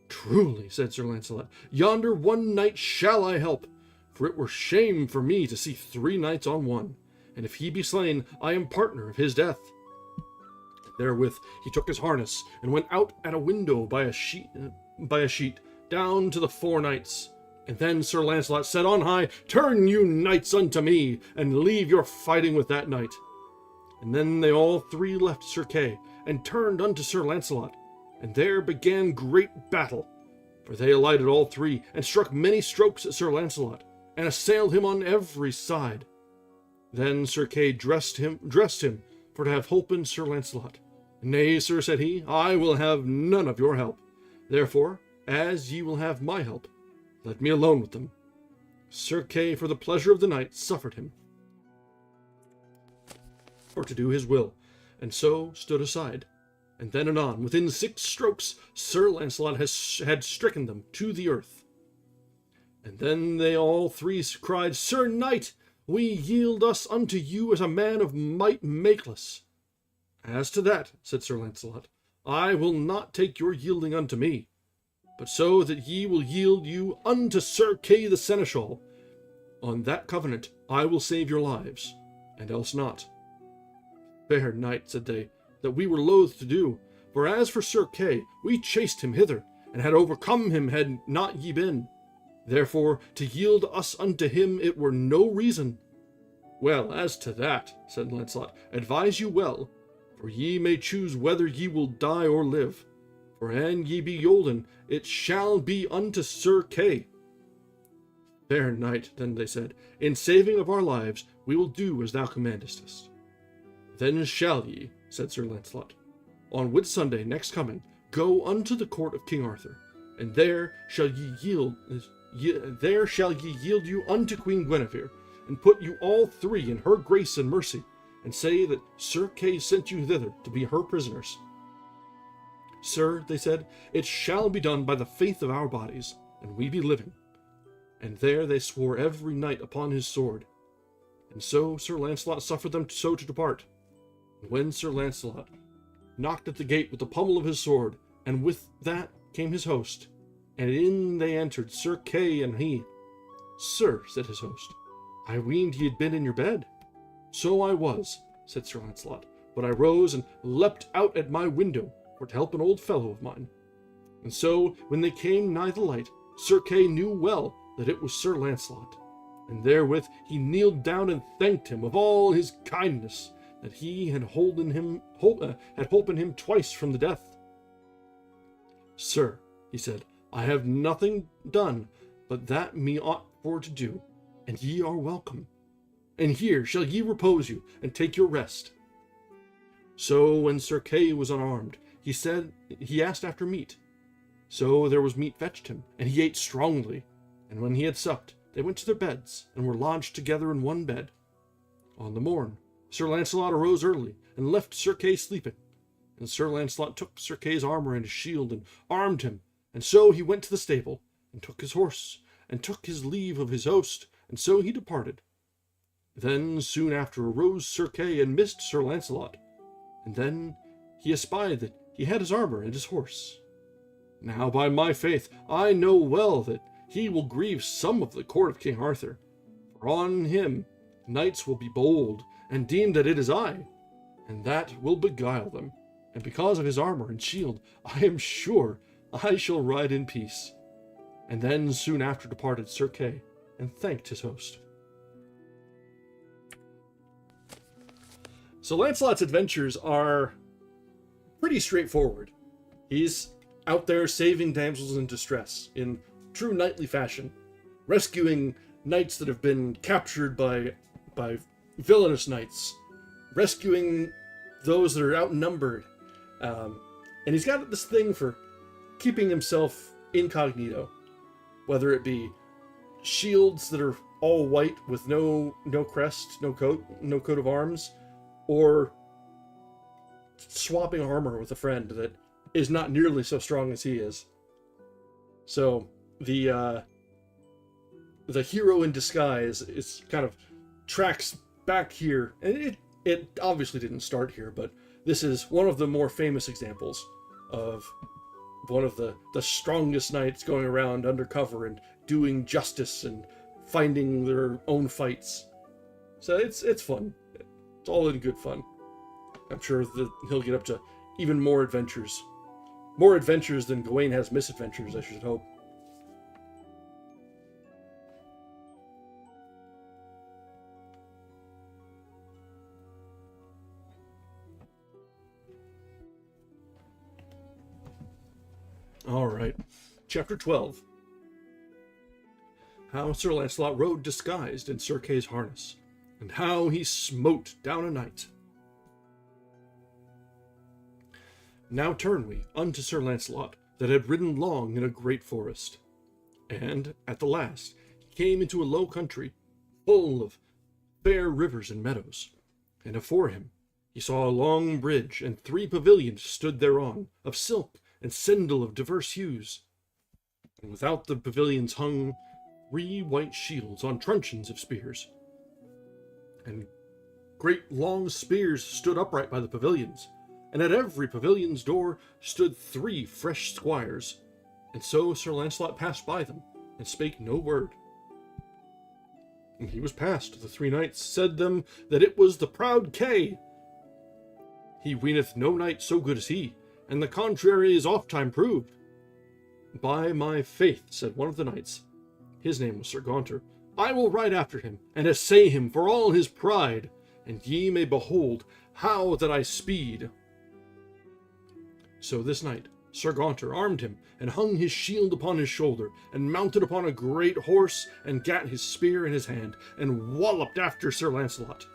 Speaker 1: Truly, said Sir Launcelot, yonder one knight shall I help, for it were shame for me to see 3 knights on one, and if he be slain, I am partner of his death. Therewith he took his harness, and went out at a window by a sheet, down to the 4 knights. And then Sir Launcelot said on high, Turn you knights unto me, and leave your fighting with that knight. And then they all 3 left Sir Kay, and turned unto Sir Launcelot, and there began great battle. For they alighted all 3, and struck many strokes at Sir Launcelot, and assailed him on every side. Then Sir Kay dressed him for to have holpen Sir Launcelot. Nay, sir, said he, I will have none of your help. Therefore, as ye will have my help, let me alone with them. Sir Kay, for the pleasure of the knight, suffered him for to do his will, and so stood aside. And then anon, within 6 strokes, Sir Launcelot had stricken them to the earth. And then they all 3 cried, Sir Knight, we yield us unto you as a man of might makeless. As to that, said Sir Launcelot, I will not take your yielding unto me, but so that ye will yield you unto Sir Kay the Seneschal. On that covenant I will save your lives, and else not. Fair knight, said they, that we were loath to do, for as for Sir Kay, we chased him hither, and had overcome him had not ye been. Therefore, to yield us unto him it were no reason. Well, as to that, said Launcelot, advise you well, for ye may choose whether ye will die or live. For an ye be yolden, it shall be unto Sir Kay. Fair knight, then they said, in saving of our lives, we will do as thou commandest us. Then shall ye, said Sir Launcelot, on Whitsunday next coming, go unto the court of King Arthur, and there shall ye yield you unto Queen Guinevere, and put you all 3 in her grace and mercy, and say that Sir Kay sent you thither to be her prisoners. Sir, they said, it shall be done by the faith of our bodies, and we be living. And there they swore every knight upon his sword. And so Sir Launcelot suffered them so to depart. And when Sir Launcelot knocked at the gate with the pommel of his sword, and with that came his host, and in they entered, Sir Kay and he. Sir, said his host, I weened ye had been in your bed. So I was, said Sir Launcelot, but I rose and leapt out at my window for to help an old fellow of mine. And so, when they came nigh the light, Sir Kay knew well that it was Sir Launcelot, and therewith he kneeled down and thanked him of all his kindness, that he had holpen him twice from the death. Sir, he said, I have nothing done but that me ought for to do, and ye are welcome. And here shall ye repose you, and take your rest. So when Sir Kay was unarmed, he asked after meat. So there was meat fetched him, and he ate strongly. And when he had supped, they went to their beds, and were lodged together in one bed. On the morn, Sir Launcelot arose early, and left Sir Kay sleeping. And Sir Launcelot took Sir Kay's armor and his shield, and armed him. And so he went to the stable, and took his horse, and took his leave of his host, and so he departed. Then soon after arose Sir Kay, and missed Sir Launcelot. And then he espied that he had his armor and his horse. Now by my faith, I know well that he will grieve some of the court of King Arthur, for on him knights will be bold, and deem that it is I, and that will beguile them. And because of his armor and shield, I am sure I shall ride in peace. And then soon after departed Sir Kay, and thanked his host. So Lancelot's adventures are pretty straightforward. He's out there saving damsels in distress in true knightly fashion, rescuing knights that have been captured by villainous knights, rescuing those that are outnumbered, and he's got this thing for keeping himself incognito, whether it be shields that are all white with no crest, no coat of arms, or swapping armor with a friend that is not nearly so strong as he is. So the hero in disguise is kind of tracks back here, and it obviously didn't start here, but this is one of the more famous examples of one of the strongest knights going around undercover and doing justice and finding their own fights. So it's fun. It's all in good fun. I'm sure that he'll get up to even more adventures. More adventures than Gawain has misadventures, I should hope. Alright, Chapter 12. How Sir Launcelot rode disguised in Sir Kay's harness, and how he smote down a knight. Now turn we unto Sir Launcelot, that had ridden long in a great forest. And, at the last, he came into a low country, full of fair rivers and meadows. And afore him he saw a long bridge, and 3 pavilions stood thereon, of silk and sendal of diverse hues. And without the pavilions hung 3 white shields on truncheons of spears. And great long spears stood upright by the pavilions, and at every pavilion's door stood 3 fresh squires. And so Sir Launcelot passed by them, and spake no word. And he was past, the 3 knights said them that it was the proud Kay. He weeneth no knight so good as he, and the contrary is oft-time proved. By my faith, said one of the knights, his name was Sir Gaunter, I will ride after him, and essay him for all his pride, and ye may behold how that I speed. So this knight, Sir Gaunter, armed him, and hung his shield upon his shoulder, and mounted upon a great horse, and gat his spear in his hand, and walloped after Sir Launcelot.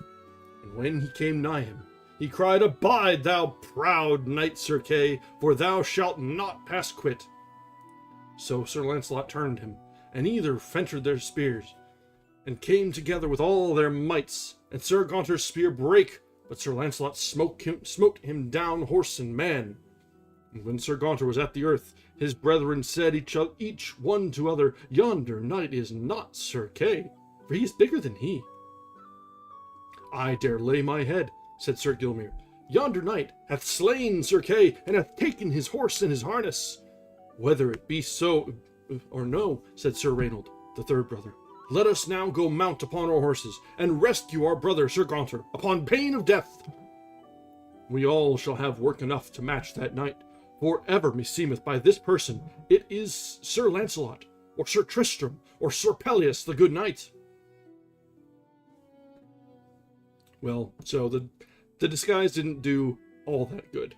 Speaker 1: And when he came nigh him, he cried, Abide, thou proud knight Sir Kay, for thou shalt not pass quit. So Sir Launcelot turned him, and either fentered their spears, and came together with all their mights, and Sir Gaunter's spear brake, but Sir Launcelot smote him down horse and man. And when Sir Gaunter was at the earth, his brethren said each one to other, Yonder knight is not Sir Kay, for he is bigger than he. I dare lay my head, said Sir Gilmere, yonder knight hath slain Sir Kay, and hath taken his horse and his harness. Whether it be so or no, said Sir Reynold, the 3rd brother, let us now go mount upon our horses, and rescue our brother Sir Gaunter, upon pain of death. We all shall have work enough to match that knight, for ever meseemeth by this person it is Sir Launcelot, or Sir Tristram, or Sir Pelleas the good knight. Well, so the disguise didn't do all that good.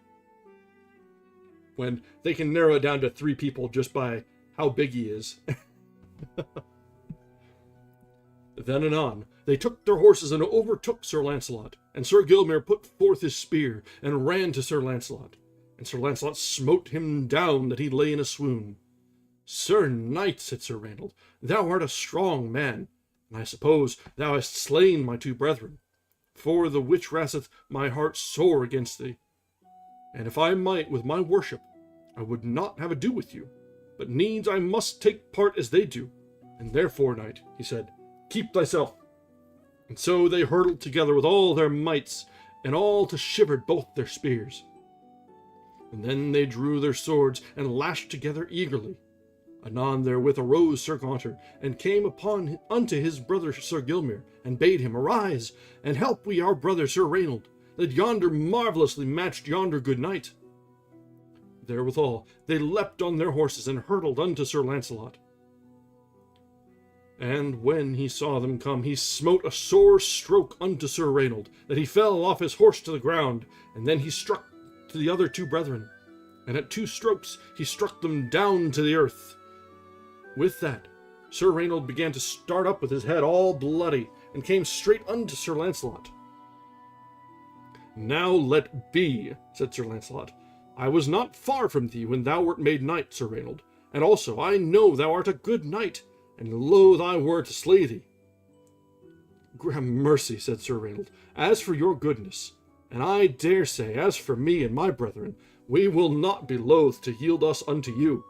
Speaker 1: When they can narrow it down to 3 people just by how big he is. Then anon they took their horses and overtook Sir Launcelot, and Sir Gilmere put forth his spear and ran to Sir Launcelot, and Sir Launcelot smote him down that he lay in a swoon. Sir Knight, said Sir Reynold, thou art a strong man, and I suppose thou hast slain my two brethren, for the which rasteth my heart sore against thee. And if I might with my worship, I would not have ado with you, but needs I must take part as they do, and therefore, knight, he said, keep thyself. And so they hurtled together with all their mights, and all to shivered both their spears. And then they drew their swords, and lashed together eagerly. Anon therewith arose Sir Gaunter, and came upon unto his brother Sir Gilmere, and bade him arise, and help we our brother Sir Reynold, that yonder marvellously matched yonder good knight. Therewithal they leapt on their horses, and hurtled unto Sir Launcelot. And when he saw them come, he smote a sore stroke unto Sir Reynold, that he fell off his horse to the ground, and then he struck to the other two brethren, and at 2 strokes he struck them down to the earth. With that, Sir Reynold began to start up with his head all bloody, and came straight unto Sir Launcelot. Now let be, said Sir Launcelot. I was not far from thee when thou wert made knight, Sir Reynold, and also I know thou art a good knight, and loath I were to slay thee. Have mercy, said Sir Reynold, as for your goodness, and I dare say, as for me and my brethren, we will not be loath to yield us unto you,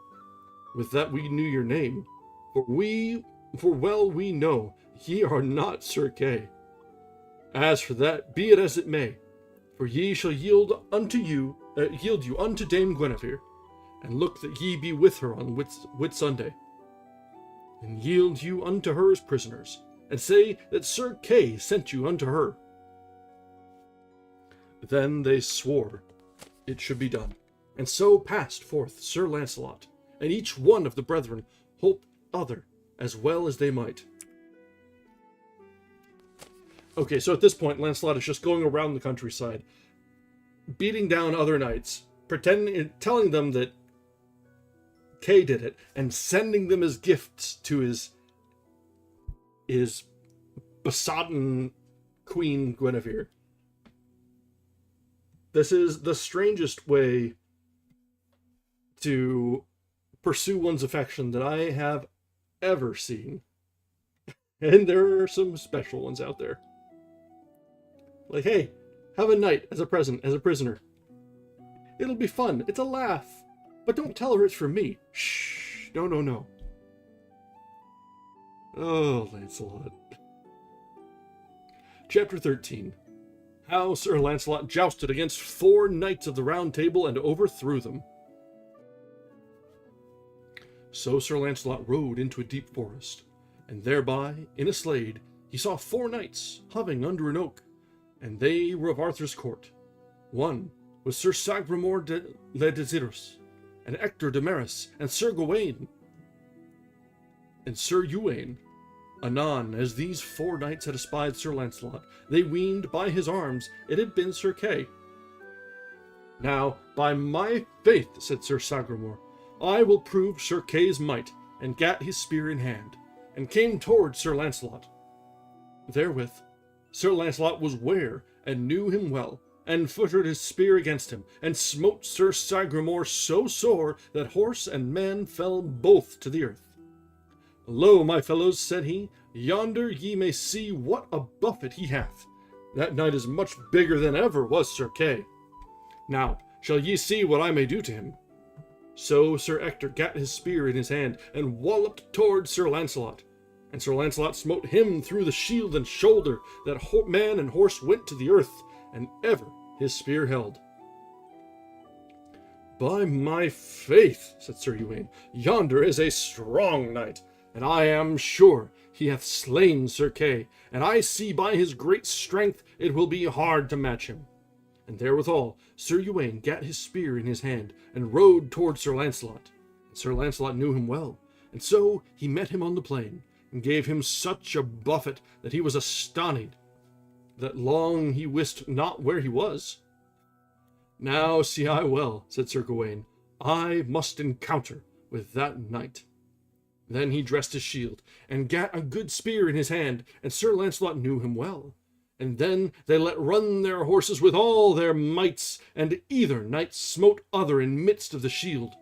Speaker 1: with that we knew your name, for well we know ye are not Sir Kay. As for that, be it as it may, for ye shall yield you unto Dame Guinevere, and look that ye be with her on Whit Sunday, and yield you unto her as prisoners, and say that Sir Kay sent you unto her. Then they swore it should be done, and so passed forth Sir Launcelot, and each one of the brethren hoped other as well as they might. Okay, so at this point, Lancelot is just going around the countryside, beating down other knights, telling them that Kay did it, and sending them as gifts to his besotted Queen Guinevere. This is the strangest way to pursue one's affection that I have ever seen. And there are some special ones out there. Like, hey, have a knight as a present, as a prisoner. It'll be fun. It's a laugh. But don't tell her it's from me. Shh. No, no, no. Oh, Lancelot. Chapter 13. How Sir Lancelot jousted against 4 knights of the Round Table and overthrew them. So Sir Lancelot rode into a deep forest, and thereby, in a slade, he saw 4 knights hovering under an oak, and they were of Arthur's court. One was Sir Sagramore le Desirous, and Ector de Maris, and Sir Gawain, and Sir Uwaine. Anon, as these 4 knights had espied Sir Launcelot, they weened by his arms it had been Sir Kay. Now, by my faith, said Sir Sagramore, I will prove Sir Kay's might, and gat his spear in hand, and came towards Sir Launcelot. Therewith, Sir Launcelot was ware, and knew him well, and footed his spear against him, and smote Sir Sagramore so sore that horse and man fell both to the earth. Lo, my fellows, said he, yonder ye may see what a buffet he hath. That knight is much bigger than ever was Sir Kay. Now, shall ye see what I may do to him? So Sir Ector gat his spear in his hand, and walloped towards Sir Launcelot. And Sir Launcelot smote him through the shield and shoulder, that man and horse went to the earth, and ever his spear held. By my faith, said Sir Uwaine, yonder is a strong knight, and I am sure he hath slain Sir Kay, and I see by his great strength it will be hard to match him. And therewithal Sir Uwaine gat his spear in his hand, and rode toward Sir Launcelot. And Sir Launcelot knew him well, and so he met him on the plain, and gave him such a buffet that he was astonied, that long he wist not where he was. Now see I well, said Sir Gawaine, I must encounter with that knight. Then he dressed his shield, and gat a good spear in his hand, and Sir Launcelot knew him well. And then they let run their horses with all their mights, and either knight smote other in midst of the shield.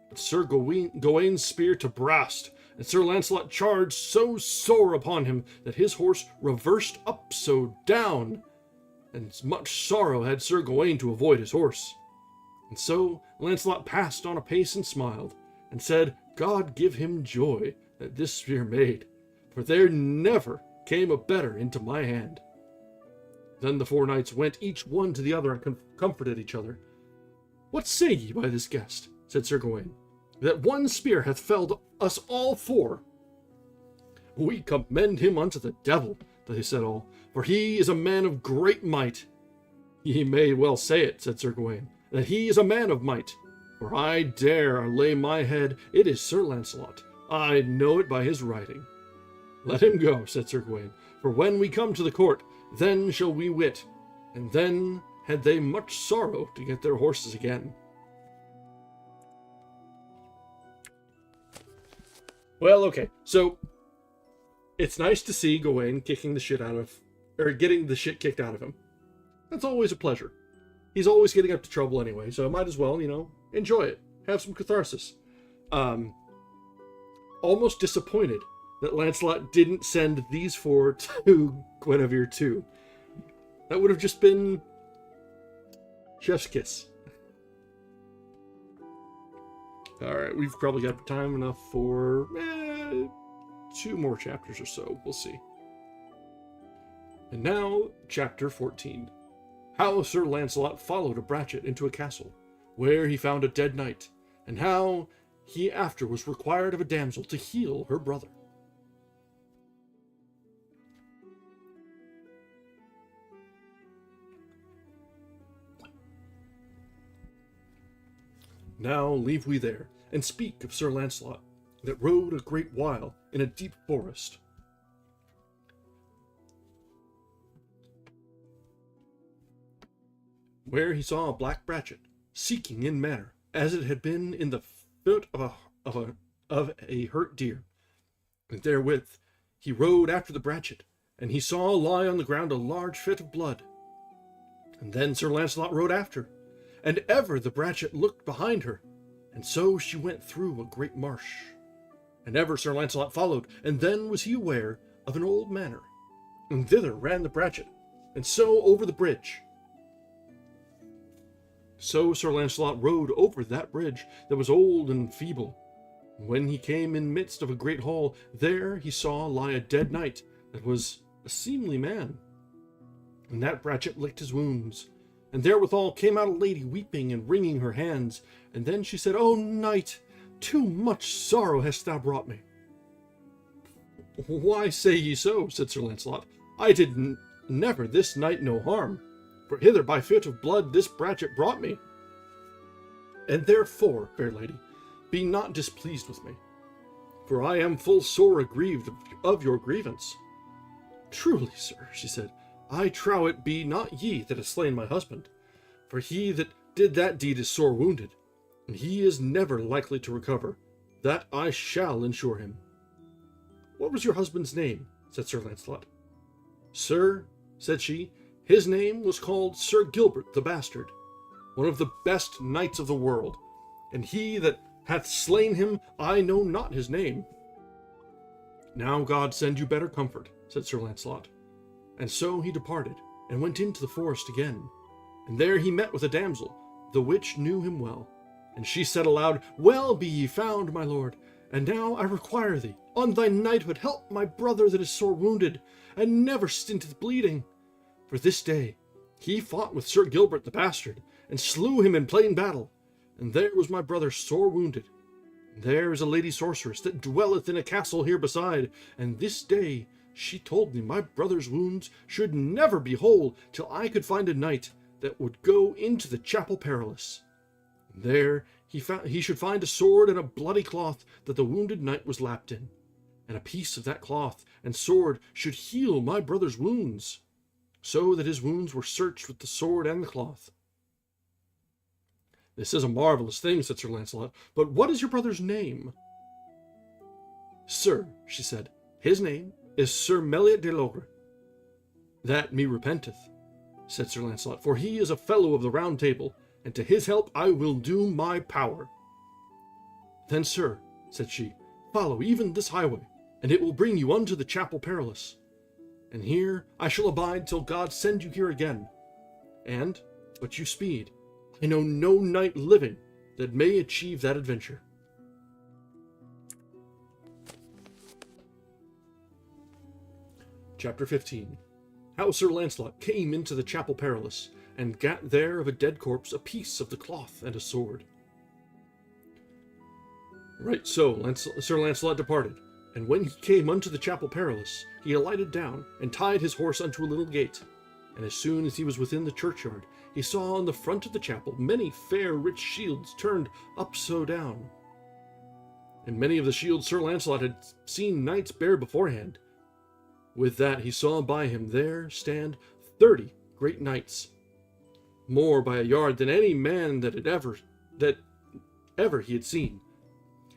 Speaker 1: But Sir Gawaine's spear to brast, and Sir Launcelot charged so sore upon him that his horse reversed up so down, and much sorrow had Sir Gawaine to avoid his horse. And so Launcelot passed on apace and smiled, and said, God give him joy that this spear made, for there never came a better into my hand. Then the four knights went each one to the other and comforted each other. What say ye by this guest? Said Sir Gawaine, that one spear hath felled us all four. We commend him unto the devil, they said all, for he is a man of great might. Ye may well say it, said Sir Gawaine, that he is a man of might. For I dare lay my head, it is Sir Launcelot. I know it by his writing. Let him go, said Sir Gawaine, for when we come to the court, then shall we wit. And then had they much sorrow to get their horses again. Well, okay, so it's nice to see Gawain getting the shit kicked out of him. That's always a pleasure. He's always getting up to trouble anyway, so I might as well, enjoy it. Have some catharsis. Almost disappointed that Lancelot didn't send these four to Guinevere too. That would have just been chef's kiss. Alright, we've probably got time enough for 2 more chapters or so. We'll see. And now, chapter 14. How Sir Launcelot followed a brachet into a castle, where he found a dead knight, and how he after was required of a damsel to heal her brother. Now leave we there, and speak of Sir Launcelot, that rode a great while in a deep forest, where he saw a black brachet, seeking in manner, as it had been in the foot of a hurt deer. And therewith he rode after the brachet, and he saw lie on the ground a large fit of blood. And then Sir Launcelot rode after, and ever the brachet looked behind her, and so she went through a great marsh. And ever Sir Launcelot followed, and then was he aware of an old manor, and thither ran the brachet, and so over the bridge. So Sir Launcelot rode over that bridge that was old and feeble. And when he came in midst of a great hall, there he saw lie a dead knight that was a seemly man. And that brachet licked his wounds. And therewithal came out a lady weeping and wringing her hands. And then she said, O knight, too much sorrow hast thou brought me. Why say ye so? Said Sir Launcelot. I did never this knight no harm, for hither by fit of blood this brachet brought me. And therefore, fair lady, be not displeased with me, for I am full sore aggrieved of your grievance. Truly, sir, she said, I trow it be not ye that have slain my husband, for he that did that deed is sore wounded, and he is never likely to recover. That I shall ensure him. What was your husband's name? Said Sir Launcelot. Sir, said she, his name was called Sir Gilbert the Bastard, one of the best knights of the world, and he that hath slain him, I know not his name. Now God send you better comfort, said Sir Launcelot. And so he departed, and went into the forest again. And there he met with a damsel, the which knew him well. And she said aloud, Well be ye found, my lord, and now I require thee, on thy knighthood, help my brother that is sore wounded, and never stinteth bleeding. For this day he fought with Sir Gilbert the Bastard, and slew him in plain battle, and there was my brother sore wounded. And there is a lady sorceress that dwelleth in a castle here beside, and this day she told me my brother's wounds should never be whole till I could find a knight that would go into the chapel perilous. And there he should find a sword and a bloody cloth that the wounded knight was lapped in, and a piece of that cloth and sword should heal my brother's wounds, so that his wounds were searched with the sword and the cloth. This is a marvelous thing, said Sir Launcelot, but what is your brother's name? "Sir," she said, "his name is Sir Meliot de Logre." "That me repenteth," said Sir Launcelot, "for he is a fellow of the Round Table, and to his help I will do my power." "Then, sir," said she, "follow even this highway, and it will bring you unto the Chapel Perilous. And here I shall abide till God send you here again. And, but you speed, I know no knight living that may achieve that adventure." Chapter 15. How Sir Launcelot came into the Chapel Perilous, and gat there of a dead corpse a piece of the cloth and a sword. Right so Sir Launcelot departed, and when he came unto the Chapel Perilous, he alighted down, and tied his horse unto a little gate. And as soon as he was within the churchyard, he saw on the front of the chapel many fair rich shields turned up so down. And many of the shields Sir Launcelot had seen knights bear beforehand. With that he saw by him there stand 30 great knights, more by a yard than any man that ever he had seen.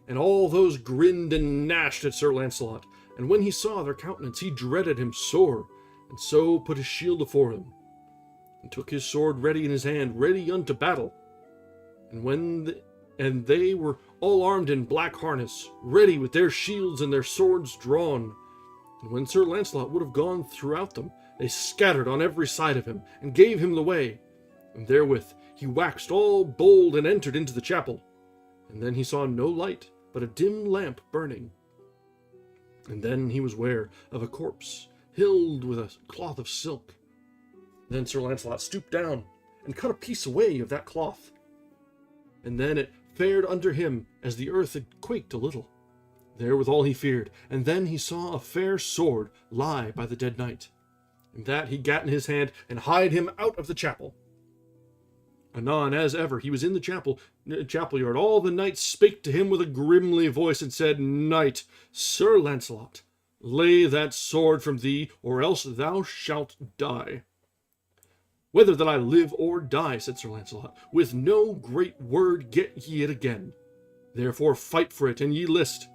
Speaker 1: And all those grinned and gnashed at Sir Launcelot, and when he saw their countenance he dreaded him sore, and so put his shield afore him, and took his sword ready in his hand, ready unto battle. And they were all armed in black harness, ready with their shields and their swords drawn. And when Sir Launcelot would have gone throughout them, they scattered on every side of him, and gave him the way. And therewith he waxed all bold, and entered into the chapel. And then he saw no light, but a dim lamp burning. And then he was ware of a corpse, hilled with a cloth of silk. Then Sir Launcelot stooped down, and cut a piece away of that cloth. And then it fared under him as the earth had quaked a little. Therewithal he feared, and then he saw a fair sword lie by the dead knight. And that he gat in his hand, and hied him out of the chapel. Anon, as ever he was in the chapel yard, all the knights spake to him with a grimly voice, and said, "Knight, Sir Launcelot, lay that sword from thee, or else thou shalt die." "Whether that I live or die," said Sir Launcelot, "with no great word get ye it again. Therefore fight for it, and ye list."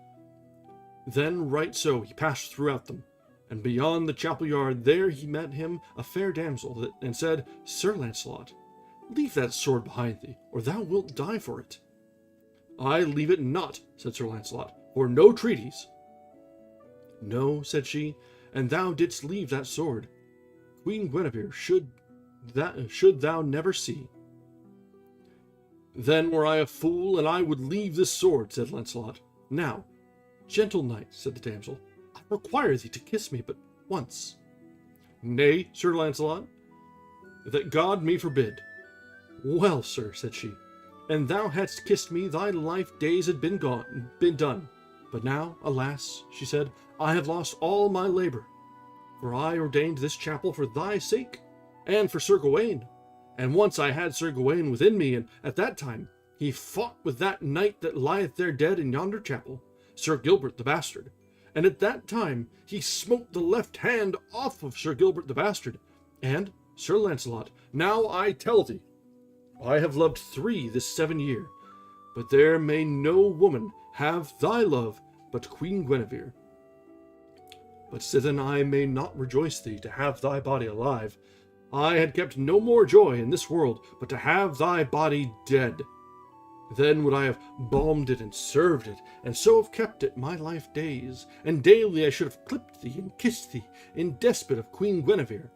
Speaker 1: Then right so he passed throughout them, and beyond the chapel yard there he met him a fair damsel, and said, "Sir Launcelot, leave that sword behind thee, or thou wilt die for it." "I leave it not," said Sir Launcelot, "for no treaties." "No," said she, "and thou didst leave that sword. Queen Guinevere should thou never see." "Then were I a fool, and I would leave this sword," said Launcelot. "Now, gentle knight," said the damsel, "I require thee to kiss me but once." "Nay, Sir Launcelot, that God me forbid." "Well, sir," said she, "an thou hadst kissed me, thy life days had been done. But now, alas," she said, "I have lost all my labor. For I ordained this chapel for thy sake, and for Sir Gawain. And once I had Sir Gawain within me, and at that time he fought with that knight that lieth there dead in yonder chapel, Sir Gilbert the Bastard. And at that time he smote the left hand off of Sir Gilbert the Bastard. And, Sir Launcelot, now I tell thee, I have loved 3 this 7 year, but there may no woman have thy love but Queen Guinevere. But sithen I may not rejoice thee to have thy body alive, I had kept no more joy in this world but to have thy body dead. Then would I have balmed it and served it, and so have kept it my life days, and daily I should have clipped thee and kissed thee in despite of Queen Guinevere."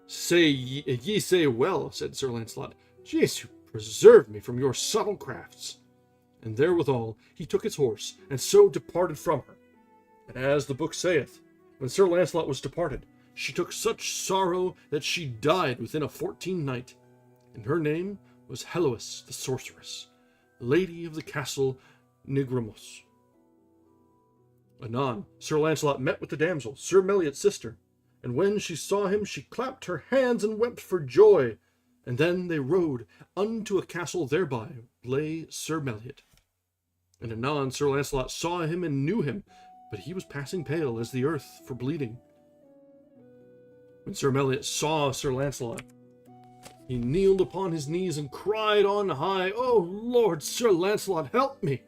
Speaker 1: Ye say well," said Sir Launcelot. "Jesu preserve me from your subtle crafts." And therewithal he took his horse, and so departed from her. And as the book saith, when Sir Launcelot was departed, she took such sorrow that she died within a 14 night, and her name was Helois the sorceress, lady of the castle Nigramos. Anon Sir Launcelot met with the damsel, Sir Meliot's sister, and when she saw him she clapped her hands and wept for joy. And then they rode unto a castle, thereby lay Sir Meliot. And anon Sir Launcelot saw him and knew him, but he was passing pale as the earth for bleeding. When Sir Meliot saw Sir Launcelot, he kneeled upon his knees and cried on high, "O Lord, Sir Launcelot, help me!"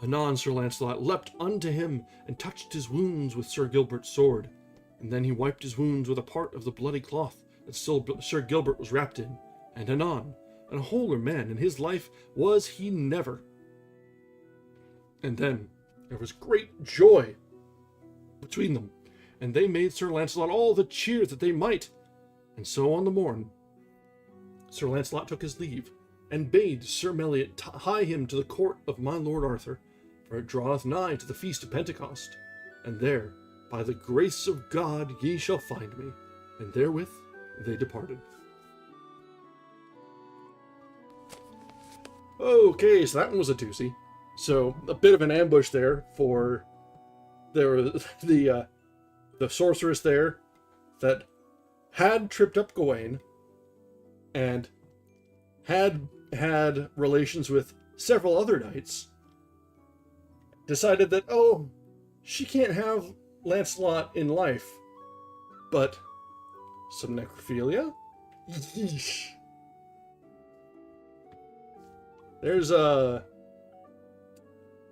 Speaker 1: Anon Sir Launcelot leapt unto him, and touched his wounds with Sir Gilbert's sword. And then he wiped his wounds with a part of the bloody cloth that Sir Gilbert was wrapped in. And anon, a wholer man in his life was he never. And then there was great joy between them, and they made Sir Launcelot all the cheer that they might. And so on the morn, Sir Launcelot took his leave, and bade Sir Meliot hie him to the court of my lord Arthur, for it draweth nigh to the feast of Pentecost. And there, by the grace of God, ye shall find me. And therewith they departed. Okay, so that one was a doozy. So a bit of an ambush there for the sorceress there that had tripped up Gawain and had relations with several other knights, decided that, oh, she can't have Lancelot in life, but some necrophilia? Yeesh. There's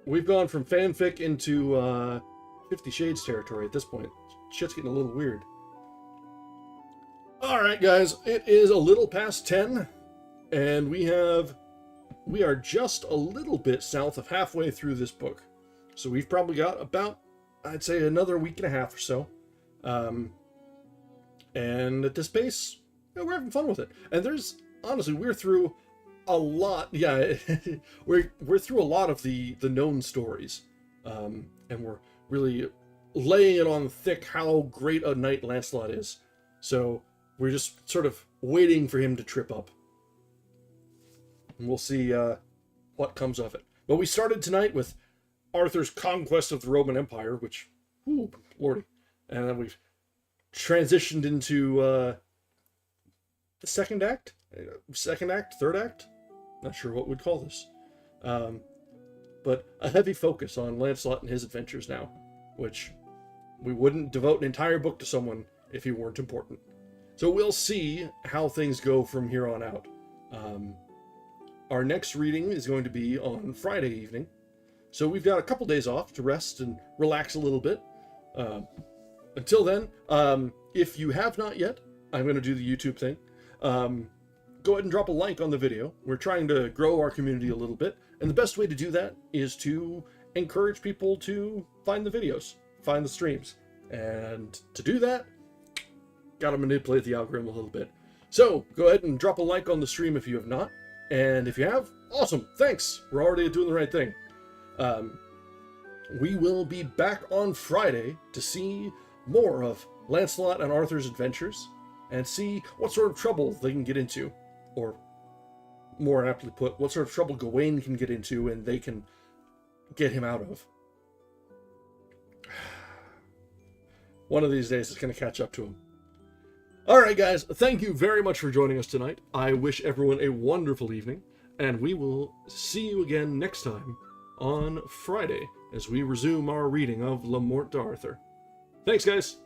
Speaker 1: we've gone from fanfic into 50 Shades territory at this point. Shit's getting a little weird. Alright guys, it is a little past 10, and we are just a little bit south of halfway through this book. So we've probably got about, I'd say, another week and a half or so. And at this pace, we're having fun with it. And there's, honestly, we're through a lot, yeah, we're through a lot of the known stories. And we're really laying it on thick how great a knight Lancelot is. So we're just sort of waiting for him to trip up. And we'll see what comes of it. But we started tonight with Arthur's conquest of the Roman Empire, which, ooh, lordy. And then we've transitioned into the second act? Third act? Not sure what we'd call this. But a heavy focus on Lancelot and his adventures now, which we wouldn't devote an entire book to someone if he weren't important. So we'll see how things go from here on out. Our next reading is going to be on Friday evening. So we've got a couple days off to rest and relax a little bit. Until then, if you have not yet, I'm going to do the YouTube thing. Go ahead and drop a like on the video. We're trying to grow our community a little bit, and the best way to do that is to encourage people to find the videos, find the streams. And to do that, gotta manipulate the algorithm a little bit. So go ahead and drop a like on the stream if you have not, and if you have, awesome, thanks. We're already doing the right thing. We will be back on Friday to see more of Lancelot and Arthur's adventures, and see what sort of trouble they can get into, or more aptly put, what sort of trouble Gawain can get into and they can get him out of. One of these days it's going to catch up to him. Alright guys, thank you very much for joining us tonight. I wish everyone a wonderful evening, and we will see you again next time on Friday as we resume our reading of Morte d'Arthur. Thanks guys!